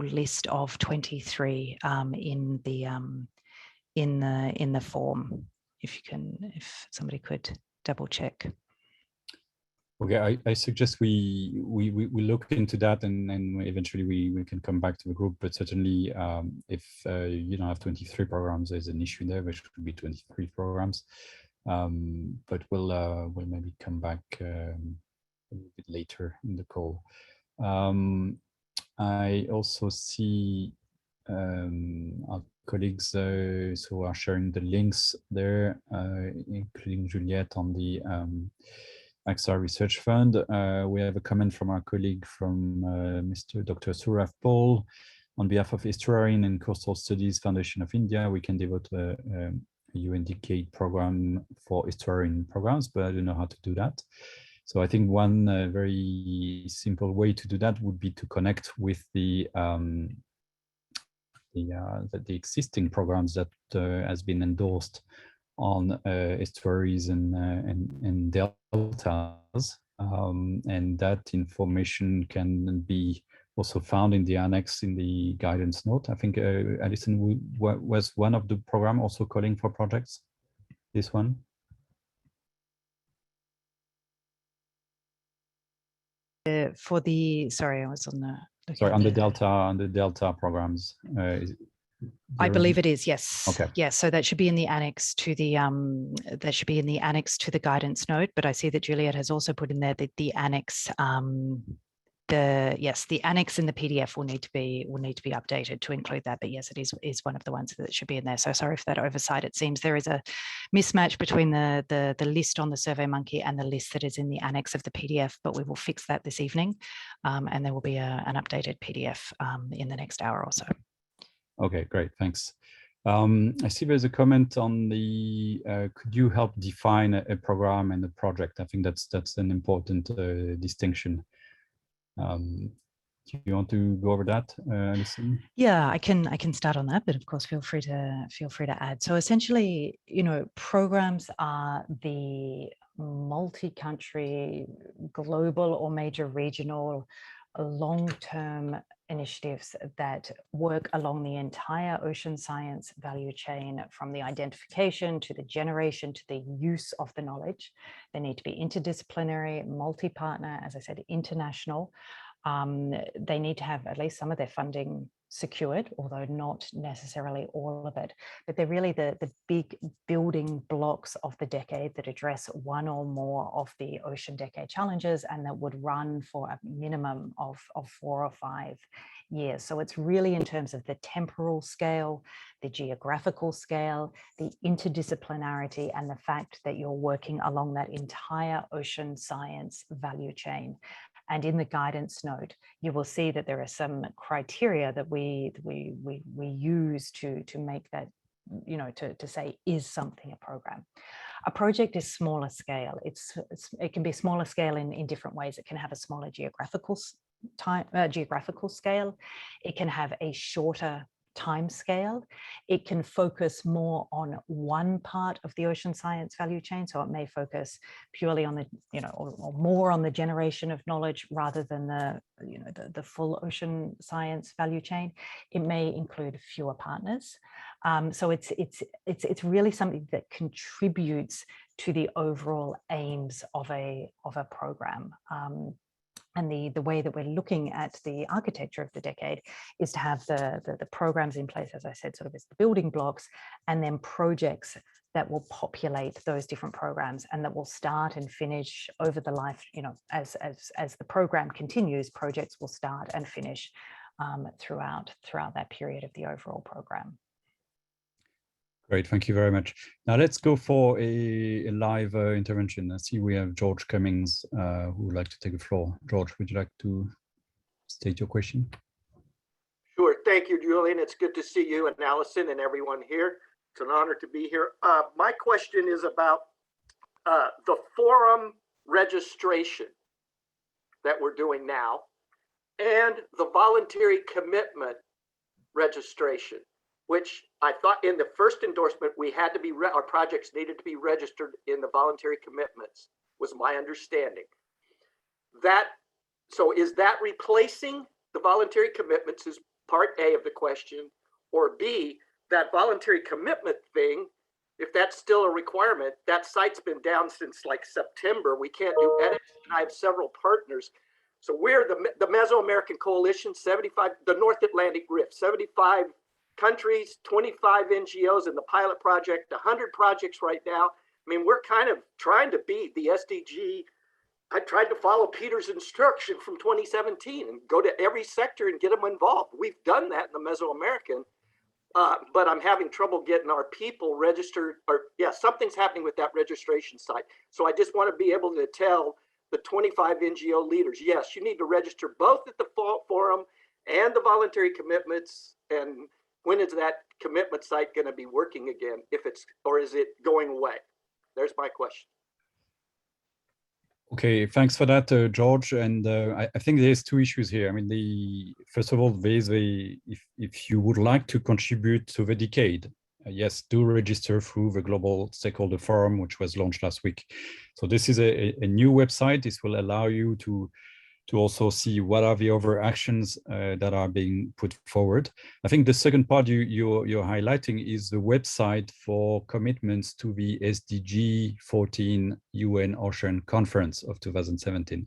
list of 23 in the form. If somebody could double check. Okay, I suggest we look into that, and eventually we can come back to the group. But certainly, if you don't have 23 programs, there's an issue there. There should be 23 programs. But we'll maybe come back a little bit later in the call. I also see our colleagues so are sharing the links there, including Juliette on the Axa Research Fund. We have a comment from our colleague from Mr. Dr. Surav Paul. On behalf of Estuarine and Coastal Studies Foundation of India, we can devote a UN Decade program for estuarine programs, but I don't know how to do that. So I think one very simple way to do that would be to connect with the existing programs that has been endorsed on estuaries and deltas, and that information can be also found in the annex in the guidance note. I think Alison, was one of the program also calling for projects? This one? For the, sorry, I was on the. Sorry, on the Delta programs. I believe it is, yes. Okay. Yes, so that should be in the annex to the guidance note. But I see that Juliet has also put in there that the annex, the annex in the PDF will need to be updated to include that. But yes, it is one of the ones that should be in there. So sorry for that oversight. It seems there is a mismatch between the list on the SurveyMonkey and the list that is in the annex of the PDF. But we will fix that this evening, and there will be an updated PDF in the next hour or so. Okay, great, thanks. I see there's a comment on the, could you help define a program and a project? I think that's an important distinction. Do you want to go over that, Alison? Yeah, I can start on that, but of course, feel free to add. So essentially, programs are the multi-country, global or major regional, long-term initiatives that work along the entire ocean science value chain, from the identification to the generation to the use of the knowledge. They need to be interdisciplinary, multi-partner, as I said, international. They need to have at least some of their funding secured, although not necessarily all of it. But they're really the big building blocks of the decade that address one or more of the Ocean Decade challenges, and that would run for a minimum of 4 or 5 years. So it's really in terms of the temporal scale, the geographical scale, the interdisciplinarity, and the fact that you're working along that entire ocean science value chain. And in the guidance note, you will see that there are some criteria that we use to make that, you know, to say, is something a program? A project is smaller scale. It can be smaller scale in different ways. It can have a smaller geographical scale. It can have a shorter time scale. It can focus more on one part of the ocean science value chain. So it may focus purely on the, you know, or more on the generation of knowledge rather than the, you know, the full ocean science value chain. It may include fewer partners. So it's really something that contributes to the overall aims of a program. And the way that we're looking at the architecture of the decade is to have the programs in place, as I said, sort of as the building blocks, and then projects that will populate those different programs and that will start and finish over the life, you know, as the program continues, projects will start and finish throughout that period of the overall program. Great, thank you very much. Now let's go for a live intervention. I see we have George Cummings who would like to take the floor. George, would you like to state your question? Sure, thank you, Julian. It's good to see you and Allison and everyone here. It's an honor to be here. My question is about the forum registration that we're doing now and the voluntary commitment registration, which I thought in the first endorsement, we had to be, our projects needed to be registered in the voluntary commitments, was my understanding. So is that replacing the voluntary commitments is part A of the question, or B, that voluntary commitment thing, if that's still a requirement, that site's been down since like September. We can't do edits, and I have several partners. So we're the Mesoamerican Coalition, 75, the North Atlantic Rift, 75 countries, 25 NGOs in the pilot project, 100 projects right now. I mean, we're kind of trying to beat the SDG. I tried to follow Peter's instruction from 2017 and go to every sector and get them involved. We've done that in the Mesoamerican, but I'm having trouble getting our people registered, or yeah, something's happening with that registration site. So I just want to be able to tell the 25 NGO leaders, yes, you need to register both at the forum and the voluntary commitments. And when is that commitment site going to be working again, if it's, or is it going away? There's my question. Okay, thanks for that, George. And I think there's two issues here. I mean, first of all, there's if you would like to contribute to the decade, yes, do register through the Global Stakeholder Forum, which was launched last week. So this is a new website. This will allow you to also see what are the other actions that are being put forward. I think the second part you're highlighting is the website for commitments to the SDG 14 UN Ocean Conference of 2017,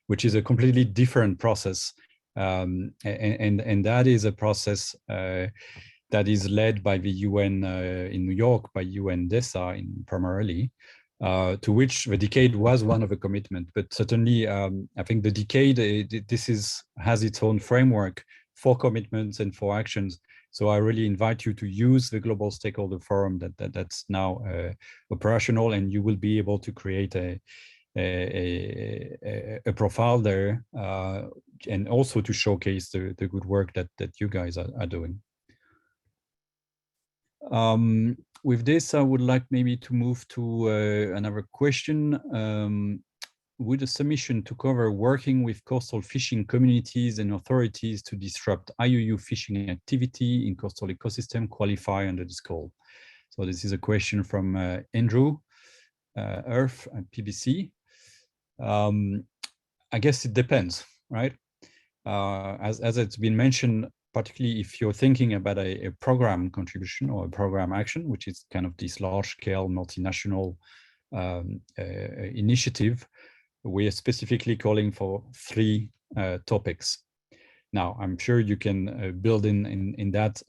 which is a completely different process. And that is a process that is led by the UN in New York, by UNDESA primarily. To which the decade was one of the commitment, but certainly I think the decade has its own framework for commitments and for actions. So I really invite you to use the Global Stakeholder Forum that's now operational, and you will be able to create a profile there, and also to showcase the good work that you guys are doing. With this, I would like maybe to move to another question. Would a submission to cover working with coastal fishing communities and authorities to disrupt IUU fishing activity in coastal ecosystem qualify under this call? So this is a question from Andrew Earth at PBC. I guess it depends, right? As it's been mentioned, particularly if you're thinking about a program contribution or a program action, which is kind of this large-scale multinational initiative, we are specifically calling for 3 topics. Now, I'm sure you can build in that,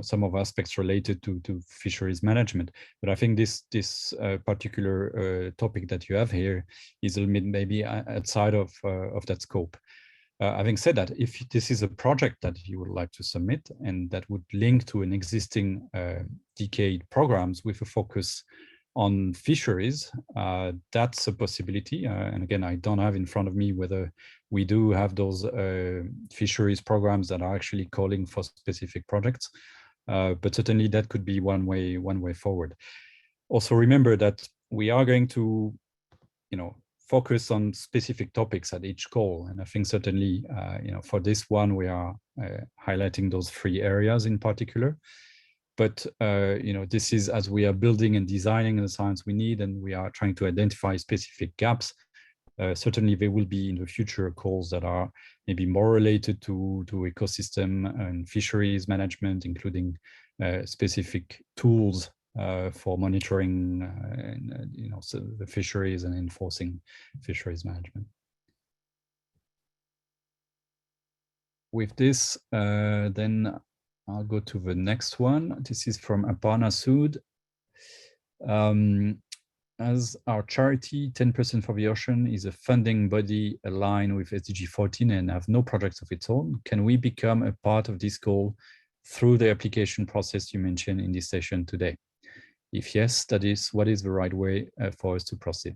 some of aspects related to fisheries management. But I think this particular topic that you have here is a little bit maybe outside of that scope. Having said that, if this is a project that you would like to submit and that would link to an existing decade programs with a focus on fisheries, that's a possibility. And again, I don't have in front of me whether we do have those fisheries programs that are actually calling for specific projects, but certainly that could be one way forward. Also remember that we are going to, focus on specific topics at each call, and I think certainly, for this one we are highlighting those 3 areas in particular. But this is as we are building and designing the science we need, and we are trying to identify specific gaps. Certainly there will be in the future calls that are maybe more related to ecosystem and fisheries management, including specific tools for monitoring so the fisheries and enforcing fisheries management. With this, then I'll go to the next one. This is from Aparna Sood. As our charity, 10% for the Ocean is a funding body aligned with SDG 14 and have no projects of its own. Can we become a part of this goal through the application process you mentioned in this session today? If yes, that is, what is the right way for us to proceed?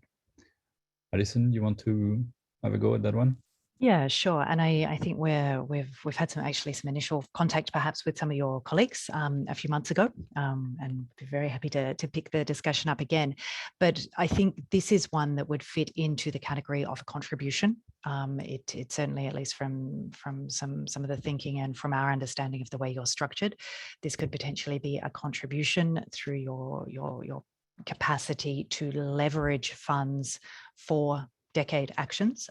Alison, you want to have a go at that one? Yeah, sure. And I think we've had some initial contact perhaps with some of your colleagues a few months ago, and be very happy to pick the discussion up again. But I think this is one that would fit into the category of a contribution. It certainly, at least from some of the thinking and from our understanding of the way you're structured, this could potentially be a contribution through your capacity to leverage funds for decade actions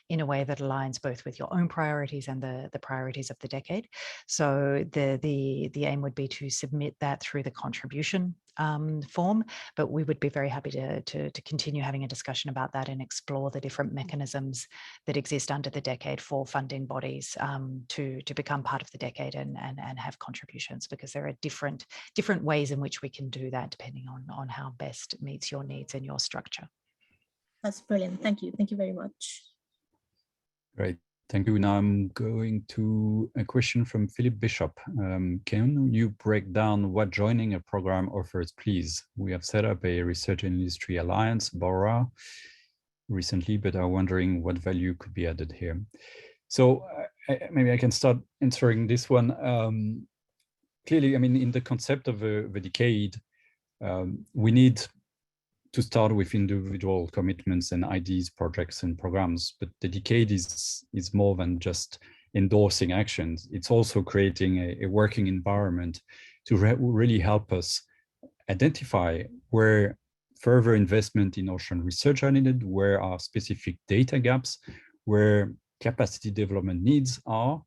in a way that aligns both with your own priorities and the priorities of the decade. So the aim would be to submit that through the contribution form, but we would be very happy to continue having a discussion about that and explore the different mechanisms that exist under the decade for funding bodies to become part of the decade and have contributions, because there are different ways in which we can do that depending on how best meets your needs and your structure. That's brilliant. Thank you. Thank you very much. Great. Thank you. Now I'm going to a question from Philip Bishop. Can you break down what joining a program offers, please? We have set up a Research and Industry Alliance, BORA, recently, but are wondering what value could be added here. So maybe I can start answering this one. Clearly, I mean, in the concept of the decade, we need to start with individual commitments and ideas, projects and programs, but the decade is more than just endorsing actions. It's also creating a working environment to really help us identify where further investment in ocean research are needed, where are specific data gaps, where capacity development needs are.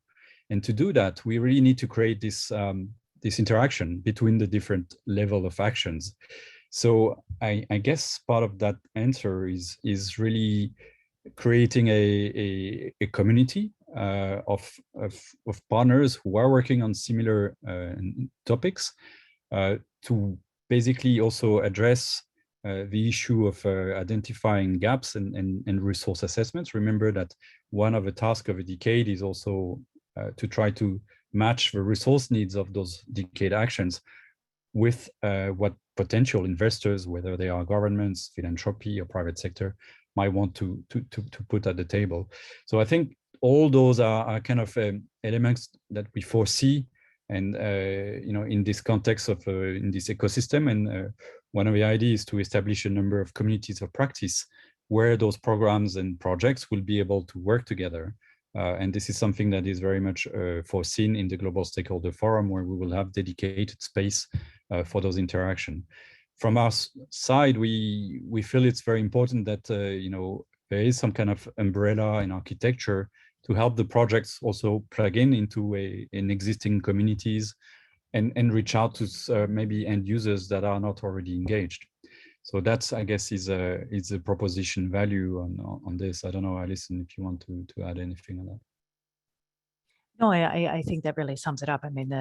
And to do that, we really need to create this interaction between the different level of actions. So I guess part of that answer is really creating a community of partners who are working on similar topics to basically also address the issue of identifying gaps and resource assessments. Remember that one of the tasks of a decade is also to try to match the resource needs of those decade actions with what potential investors, whether they are governments, philanthropy, or private sector, might want to put at the table. So I think all those are kind of elements that we foresee, and in this context of in this ecosystem. And one of the ideas is to establish a number of communities of practice where those programs and projects will be able to work together. And this is something that is very much foreseen in the Global Stakeholder Forum, where we will have dedicated space for those interactions. From our side, we feel it's very important that there is some kind of umbrella in architecture to help the projects also plug into an existing communities and reach out to maybe end users that are not already engaged. So that's, I guess, is a proposition value on this. I don't know, Alison, if you want to add anything on that. No, I think that really sums it up. I mean,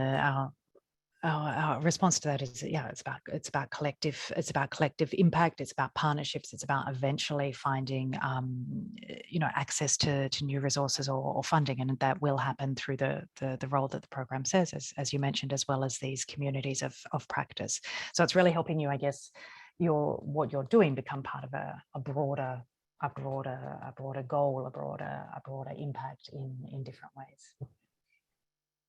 our response to that is, yeah, it's about collective impact. It's about partnerships. It's about eventually finding, access to new resources or funding, and that will happen through the role that the program says, as you mentioned, as well as these communities of practice. So it's really helping you, I guess, what you're doing become part of a broader goal, a broader impact in different ways.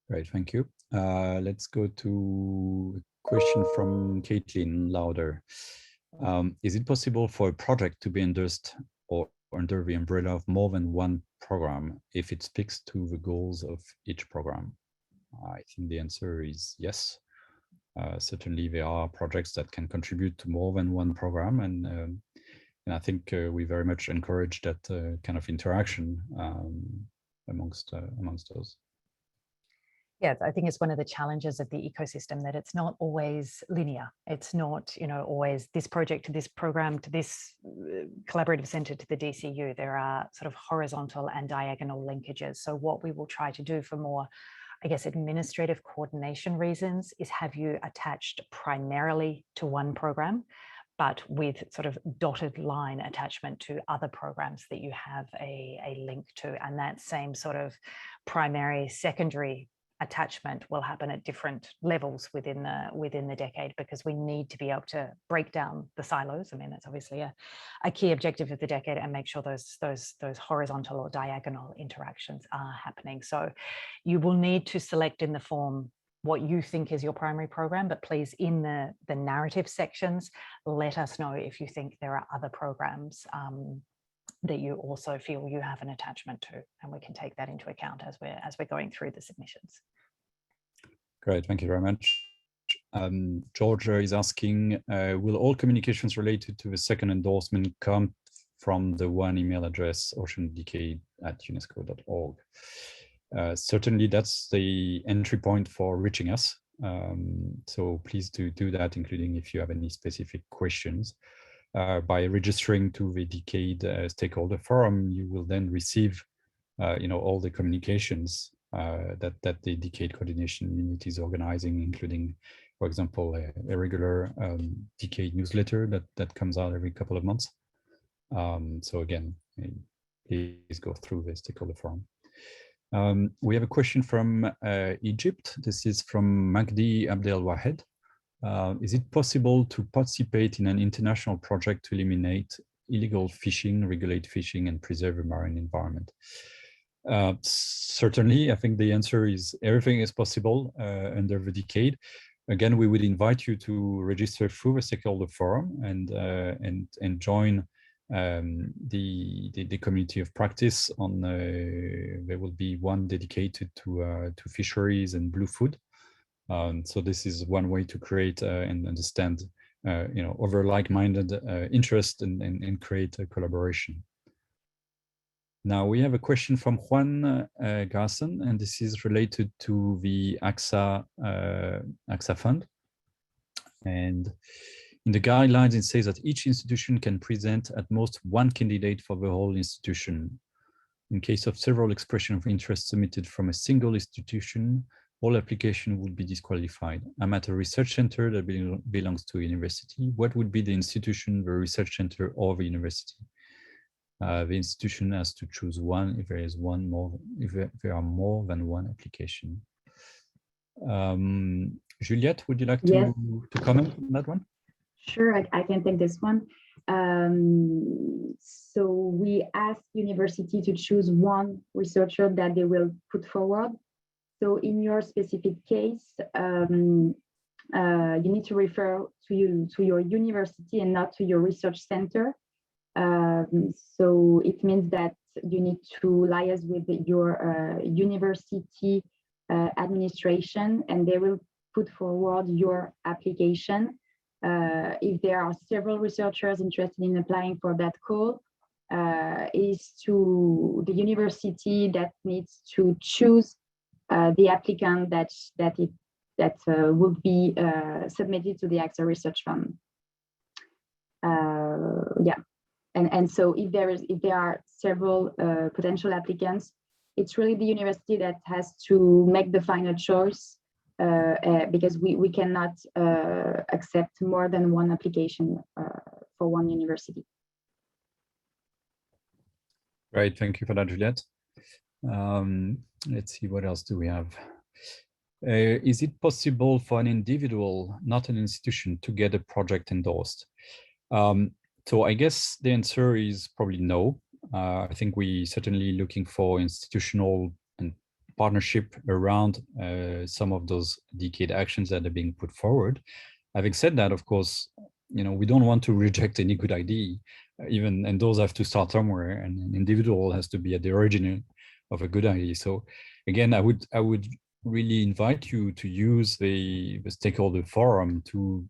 Great, thank you. Let's go to a question from Caitlin Lauder. Is it possible for a project to be endorsed or under the umbrella of more than one program if it speaks to the goals of each program? I think the answer is yes. Certainly there are projects that can contribute to more than one program, and I think we very much encourage that kind of interaction amongst those. Yes, I think it's one of the challenges of the ecosystem, that it's not always linear. It's not, always this project to this program to this collaborative center to the DCU. There are sort of horizontal and diagonal linkages. So what we will try to do for more, I guess, administrative coordination reasons is have you attached primarily to one program, but with sort of dotted line attachment to other programs that you have a link to. And that same sort of primary, secondary attachment will happen at different levels within the decade, because we need to be able to break down the silos. I mean, that's obviously a key objective of the decade, and make sure those horizontal or diagonal interactions are happening. So you will need to select in the form what you think is your primary program, but please, in the narrative sections, let us know if you think there are other programs that you also feel you have an attachment to, and we can take that into account as we're going through the submissions. Great, thank you very much. Georgia is asking, will all communications related to the second endorsement come from the one email address, oceandecade@unesco.org? Certainly that's the entry point for reaching us. So please do that, including if you have any specific questions. By registering to the Decade Stakeholder Forum, you will then receive all the communications that the Decade Coordination Unit is organizing, including, for example, a regular Decade newsletter that comes out every couple of months. So again, please go through the Stakeholder Forum. We have a question from Egypt. This is from Magdi Abdel Wahed. Is it possible to participate in an international project to eliminate illegal fishing, regulate fishing, and preserve the marine environment? Certainly, I think the answer is everything is possible under the Decade. Again, we would invite you to register through the Stakeholder Forum and join the community of practice. There will be one dedicated to fisheries and blue food. So this is one way to create and understand, over like-minded interest and create a collaboration. Now we have a question from Juan Garson, and this is related to the Axa Fund. And in the guidelines, it says that each institution can present at most one candidate for the whole institution. In case of several expressions of interest submitted from a single institution, all application would be disqualified. I'm at a research center that belongs to a university. What would be the institution, the research center, or the university? The institution has to choose one if there are more than one application. Juliette, would you like to comment on that one? Sure, I can take this one. So we ask university to choose one researcher that they will put forward. So in your specific case, you need to refer to your university and not to your research center. So it means that you need to liaise with your university administration, and they will put forward your application. If there are several researchers interested in applying for that call, is to the university that needs to choose the applicant that will be submitted to the Axa Research Fund. And so if there are several potential applicants, it's really the university that has to make the final choice, because we cannot accept more than one application for one university. Right, thank you for that, Juliette. Let's see, what else do we have? Is it possible for an individual, not an institution, to get a project endorsed? So I guess the answer is probably no. I think we certainly looking for institutional and partnership around some of those decade actions that are being put forward. Having said that, of course, you know, we don't want to reject any good idea, and those have to start somewhere, and an individual has to be at the origin of a good idea. So again, I would really invite you to use the stakeholder forum to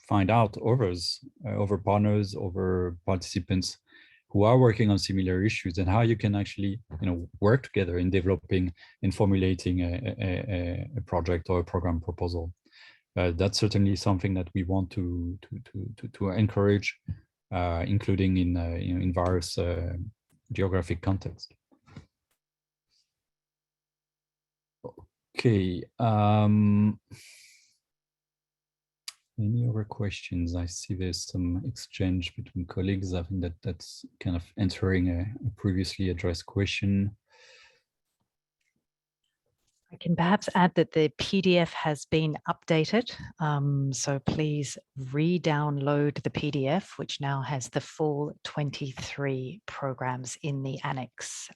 find out others, over partners, over participants who are working on similar issues, and how you can actually, you know, work together in developing and formulating a project or a program proposal. That's certainly something that we want to encourage, including in various geographic contexts. Okay. Any other questions? I see there's some exchange between colleagues. I think that's kind of answering a previously addressed question. I can perhaps add that the PDF has been updated. So please re-download the PDF, which now has the full 23 programs in the annex.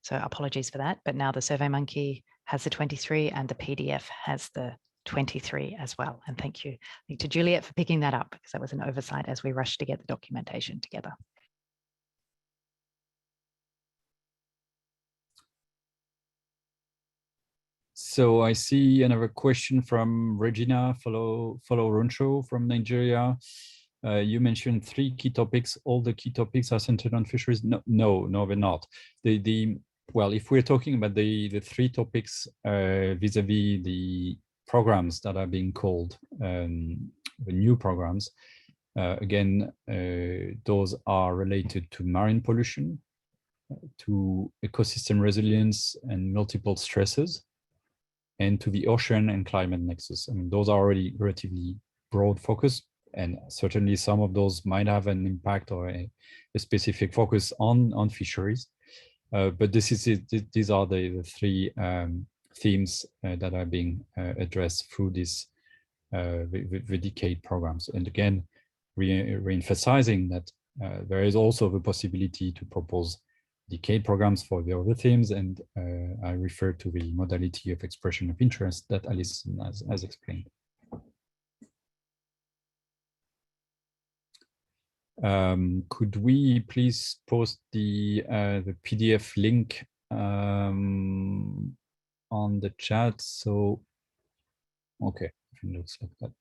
So apologies for that, but now the SurveyMonkey has the 23 and the PDF has the 23 as well. And thank you to Juliette for picking that up, because that was an oversight as we rushed to get the documentation together. So I see another question from Regina Follow Roncho from Nigeria. You mentioned 3 key topics. All the key topics are centered on fisheries. No, they're not. Well, if we're talking about the 3 topics vis-a-vis the programs that are being called the new programs, again, those are related to marine pollution, to ecosystem resilience and multiple stresses, and to the ocean and climate nexus. I mean, those are already relatively broad focus, and certainly some of those might have an impact or a specific focus on fisheries. But these are the 3 themes that are being addressed through this the decade programs. And again, re-emphasizing that there is also the possibility to propose decade programs for the other themes, and I refer to the modality of expression of interest that Alice has explained. Could we please post the PDF link on the chat? So, okay, it looks like that.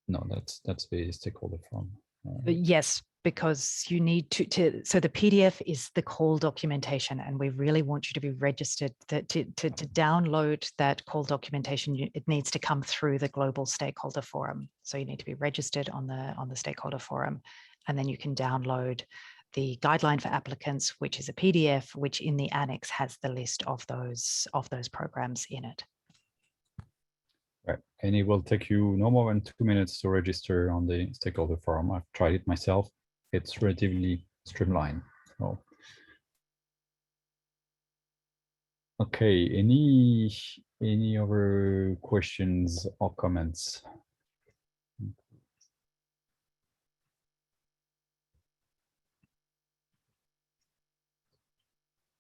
No, that's the stakeholder form. Yes, because you need to so the PDF is the call documentation, and we really want you to be registered to download that call documentation. It needs to come through the global stakeholder forum. So you need to be registered on the stakeholder forum, and then you can download the guideline for applicants, which is a PDF, which in the annex has the list of those programs in it. Right, and it will take you no more than 2 minutes to register on the stakeholder forum. I've tried it myself. It's relatively streamlined. So, okay, any other questions or comments?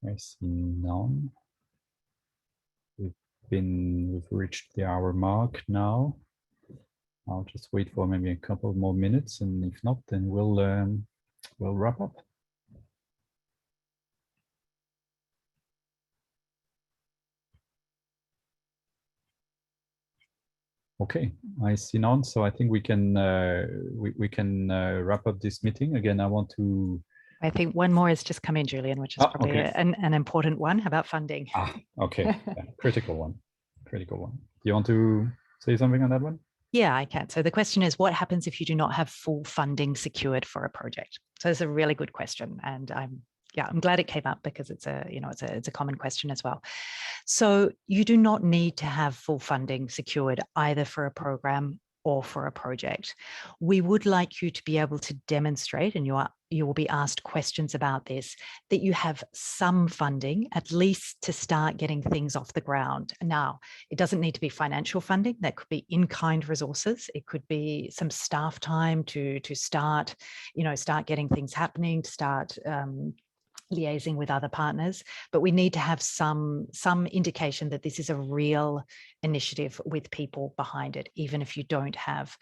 I see none. We've reached the hour mark now. I'll just wait for maybe a couple more minutes, and if not, then we'll wrap up. Okay, I see none, so I think we can wrap up this meeting. Again, I want to. I think one more has just come in, Julian, which is probably okay. an important one about funding. Okay, yeah, critical one. Do you want to say something on that one? Yeah, I can. So the question is, what happens if you do not have full funding secured for a project? So it's a really good question, and I'm Yeah, I'm glad it came up because it's a, it's a common question as well. So you do not need to have full funding secured either for a program or for a project. We would like you to be able to demonstrate, and you will be asked questions about this, that you have some funding, at least to start getting things off the ground. Now, it doesn't need to be financial funding. That could be in-kind resources. It could be some staff time to start, start getting things happening, to start liaising with other partners, but we need to have some indication that this is a real initiative with people behind it, even if you don't have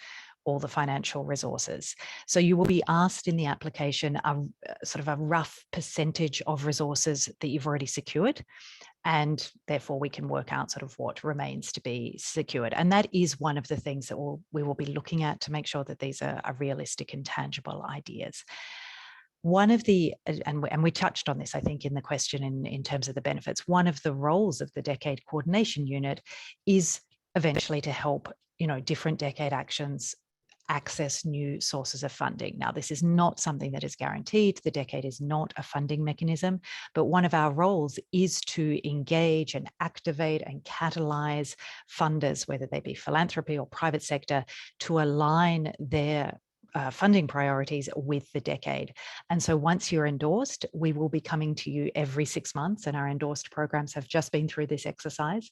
all the financial resources. So you will be asked in the application a sort of a rough percentage of resources that you've already secured, and therefore we can work out sort of what remains to be secured. And that is one of the things that we will be looking at to make sure that these are realistic and tangible ideas. One of the, and we touched on this, I think, in the question in terms of the benefits, one of the roles of the Decade Coordination Unit is eventually to help, different decade actions access new sources of funding. Now, this is not something that is guaranteed. The Decade is not a funding mechanism, but one of our roles is to engage and activate and catalyze funders, whether they be philanthropy or private sector, to align their funding priorities with the Decade. And so once you're endorsed, we will be coming to you every 6 months, and our endorsed programs have just been through this exercise,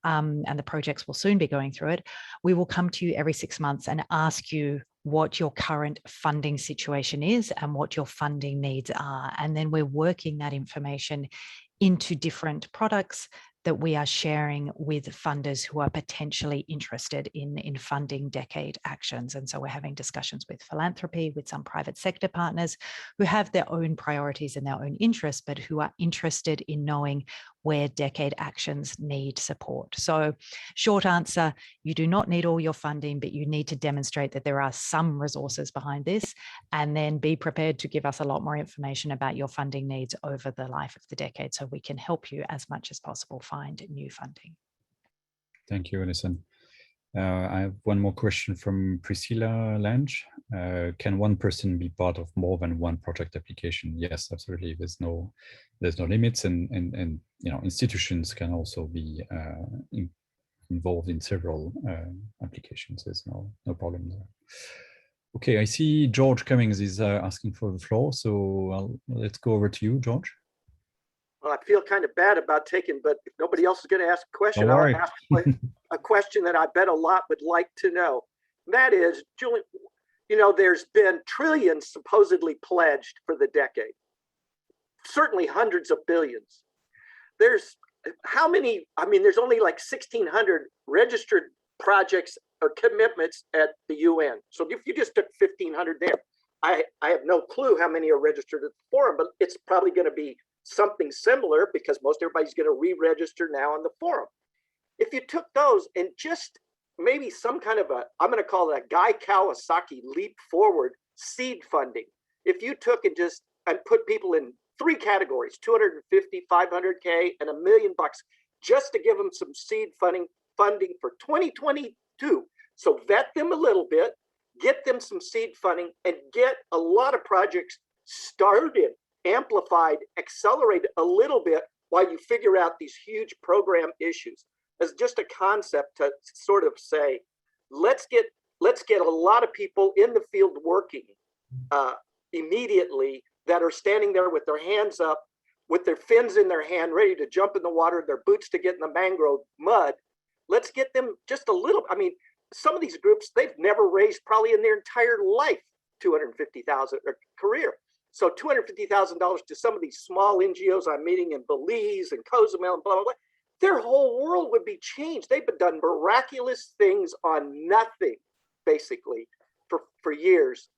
and the projects will soon be going through it. We will come to you every 6 months and ask you what your current funding situation is and what your funding needs are. And then we're working that information into different products that we are sharing with funders who are potentially interested in funding Decade actions. And so we're having discussions with philanthropy, with some private sector partners who have their own priorities and their own interests, but who are interested in knowing where Decade actions need support. So short answer, you do not need all your funding, but you need to demonstrate that there are some resources behind this, and then be prepared to give us a lot more information about your funding needs over the life of the Decade so we can help you as much as possible find new funding. Thank you, Alison. I have one more question from Priscilla Lange. Can one person be part of more than one project application? Yes, absolutely. There's no limits, and institutions can also be involved in several applications. There's no problem there. Okay, I see George Cummings is asking for the floor, so let's go over to you, George. Well, I feel kind of bad about taking, but if nobody else is going to ask a question, I'll ask a question that I bet a lot would like to know. And that is, Julian, there's been trillions supposedly pledged for the Decade, certainly hundreds of billions. There's how many? I mean, there's only like 1,600 registered projects or commitments at the UN. So if you just took 1,500 there, I have no clue how many are registered at the forum, but it's probably going to be something similar because most everybody's going to re-register now on the forum. If you took those and just maybe some kind of I'm going to call it a Guy Kawasaki leap forward seed funding. If you took and put people in 3 categories, 250, 500K, and $1 million, just to give them some seed funding for 2022. So vet them a little bit, get them some seed funding, and get a lot of projects started, amplified, accelerated a little bit while you figure out these huge program issues. As just a concept to sort of say, let's get a lot of people in the field working immediately that are standing there with their hands up, with their fins in their hand, ready to jump in the water, their boots to get in the mangrove mud. Let's get them just a little. I mean, some of these groups, they've never raised probably in their entire life $250,000 career. So $250,000 to some of these small NGOs I'm meeting in Belize and Cozumel and blah, blah, blah, their whole world would be changed. They've done miraculous things on nothing, basically, for years.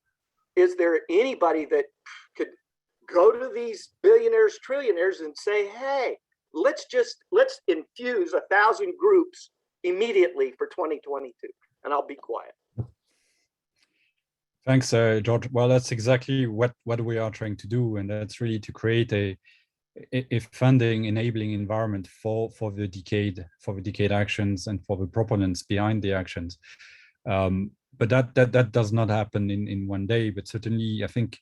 Is there anybody that could go to these billionaires, trillionaires and say, hey, let's infuse 1,000 groups immediately for 2022? And I'll be quiet. Thanks, George. Well, that's exactly what we are trying to do, and that's really to create a funding enabling environment for the decade actions and for the proponents behind the actions. But that does not happen in one day. But certainly, I think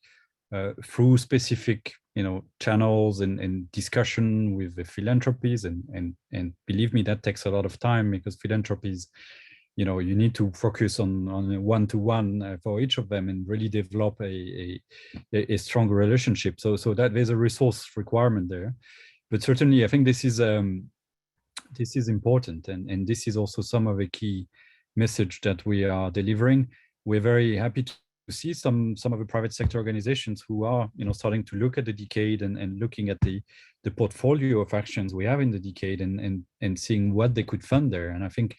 through specific channels and discussion with the philanthropies, and believe me, that takes a lot of time, because philanthropies, you need to focus on a one-to-one for each of them and really develop a strong relationship. So that there's a resource requirement there, but certainly I think this is important, and this is also some of the key message that we are delivering. We're very happy to see some of the private sector organizations who are starting to look at the decade and looking at the portfolio of actions we have in the decade, and seeing what they could fund there. And I think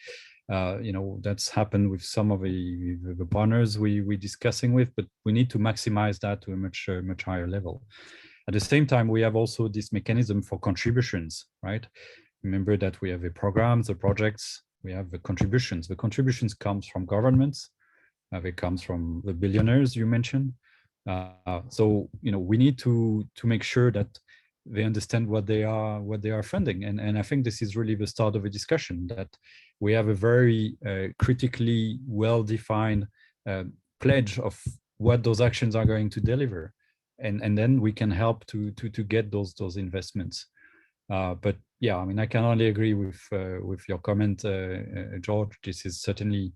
that's happened with some of the partners we're discussing with, but we need to maximize that to a much higher level. At the same time, we have also this mechanism for contributions, right? Remember that we have the programs, the projects, we have the contributions. The contributions comes from governments, it comes from the billionaires you mentioned. So we need to make sure that they understand what they are funding, and I think this is really the start of a discussion, that we have a very critically well-defined pledge of what those actions are going to deliver, and then we can help to get those investments. But yeah, I mean, I can only agree with your comment, George. This is certainly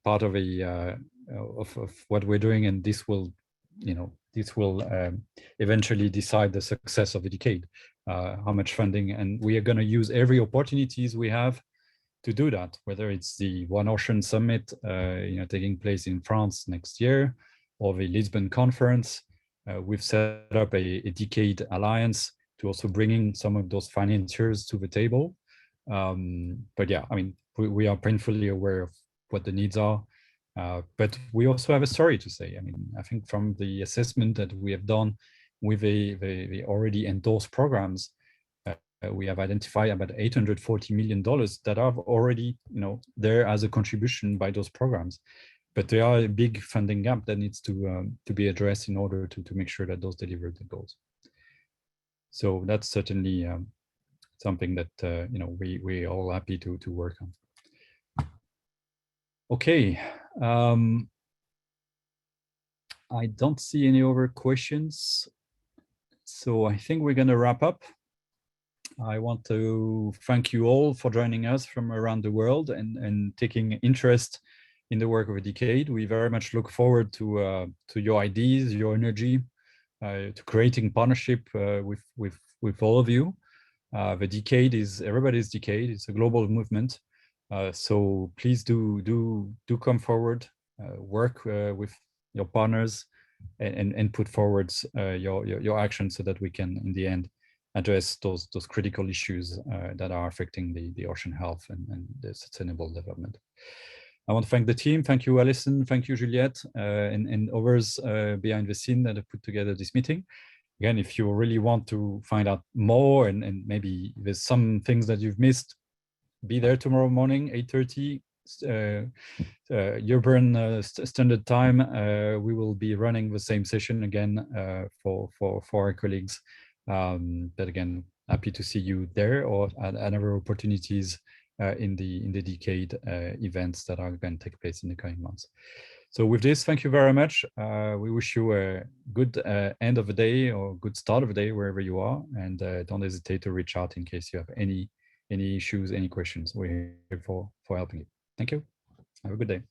part of of what we're doing, and this will eventually decide the success of the decade, how much funding, and we are going to use every opportunities we have to do that, whether it's the One Ocean Summit taking place in France next year, or the Lisbon conference. We've set up a decade alliance to also bringing some of those financiers to the table. But yeah, I mean, we are painfully aware of what the needs are, but we also have a story to say. I mean, I think from the assessment that we have done with the already endorsed programs, we have identified about $840 million that are already there as a contribution by those programs. But there are a big funding gap that needs to be addressed in order to make sure that those deliver the goals. So that's certainly something that we all happy to work on. Okay, I don't see any other questions, so I think we're going to wrap up. I want to thank you all for joining us from around the world and taking interest in the work of a decade. We very much look forward to your ideas, your energy, to creating partnership with all of you. The decade is everybody's decade. It's a global movement. So please do come forward, work with your partners, and put forward your actions so that we can, in the end, address those critical issues that are affecting the ocean health and the sustainable development. I want to thank the team. Thank you, Alison. Thank you, Juliette, and others behind the scene that have put together this meeting. Again, if you really want to find out more and maybe there's some things that you've missed, be there tomorrow morning, 8:30, European Standard Time. We will be running the same session again for our colleagues. But again, happy to see you there, or at other opportunities in the decade events that are going to take place in the coming months. So with this, thank you very much. We wish you a good end of the day or good start of the day wherever you are, and don't hesitate to reach out in case you have any issues, any questions. We're here for helping you. Thank you. Have a good day.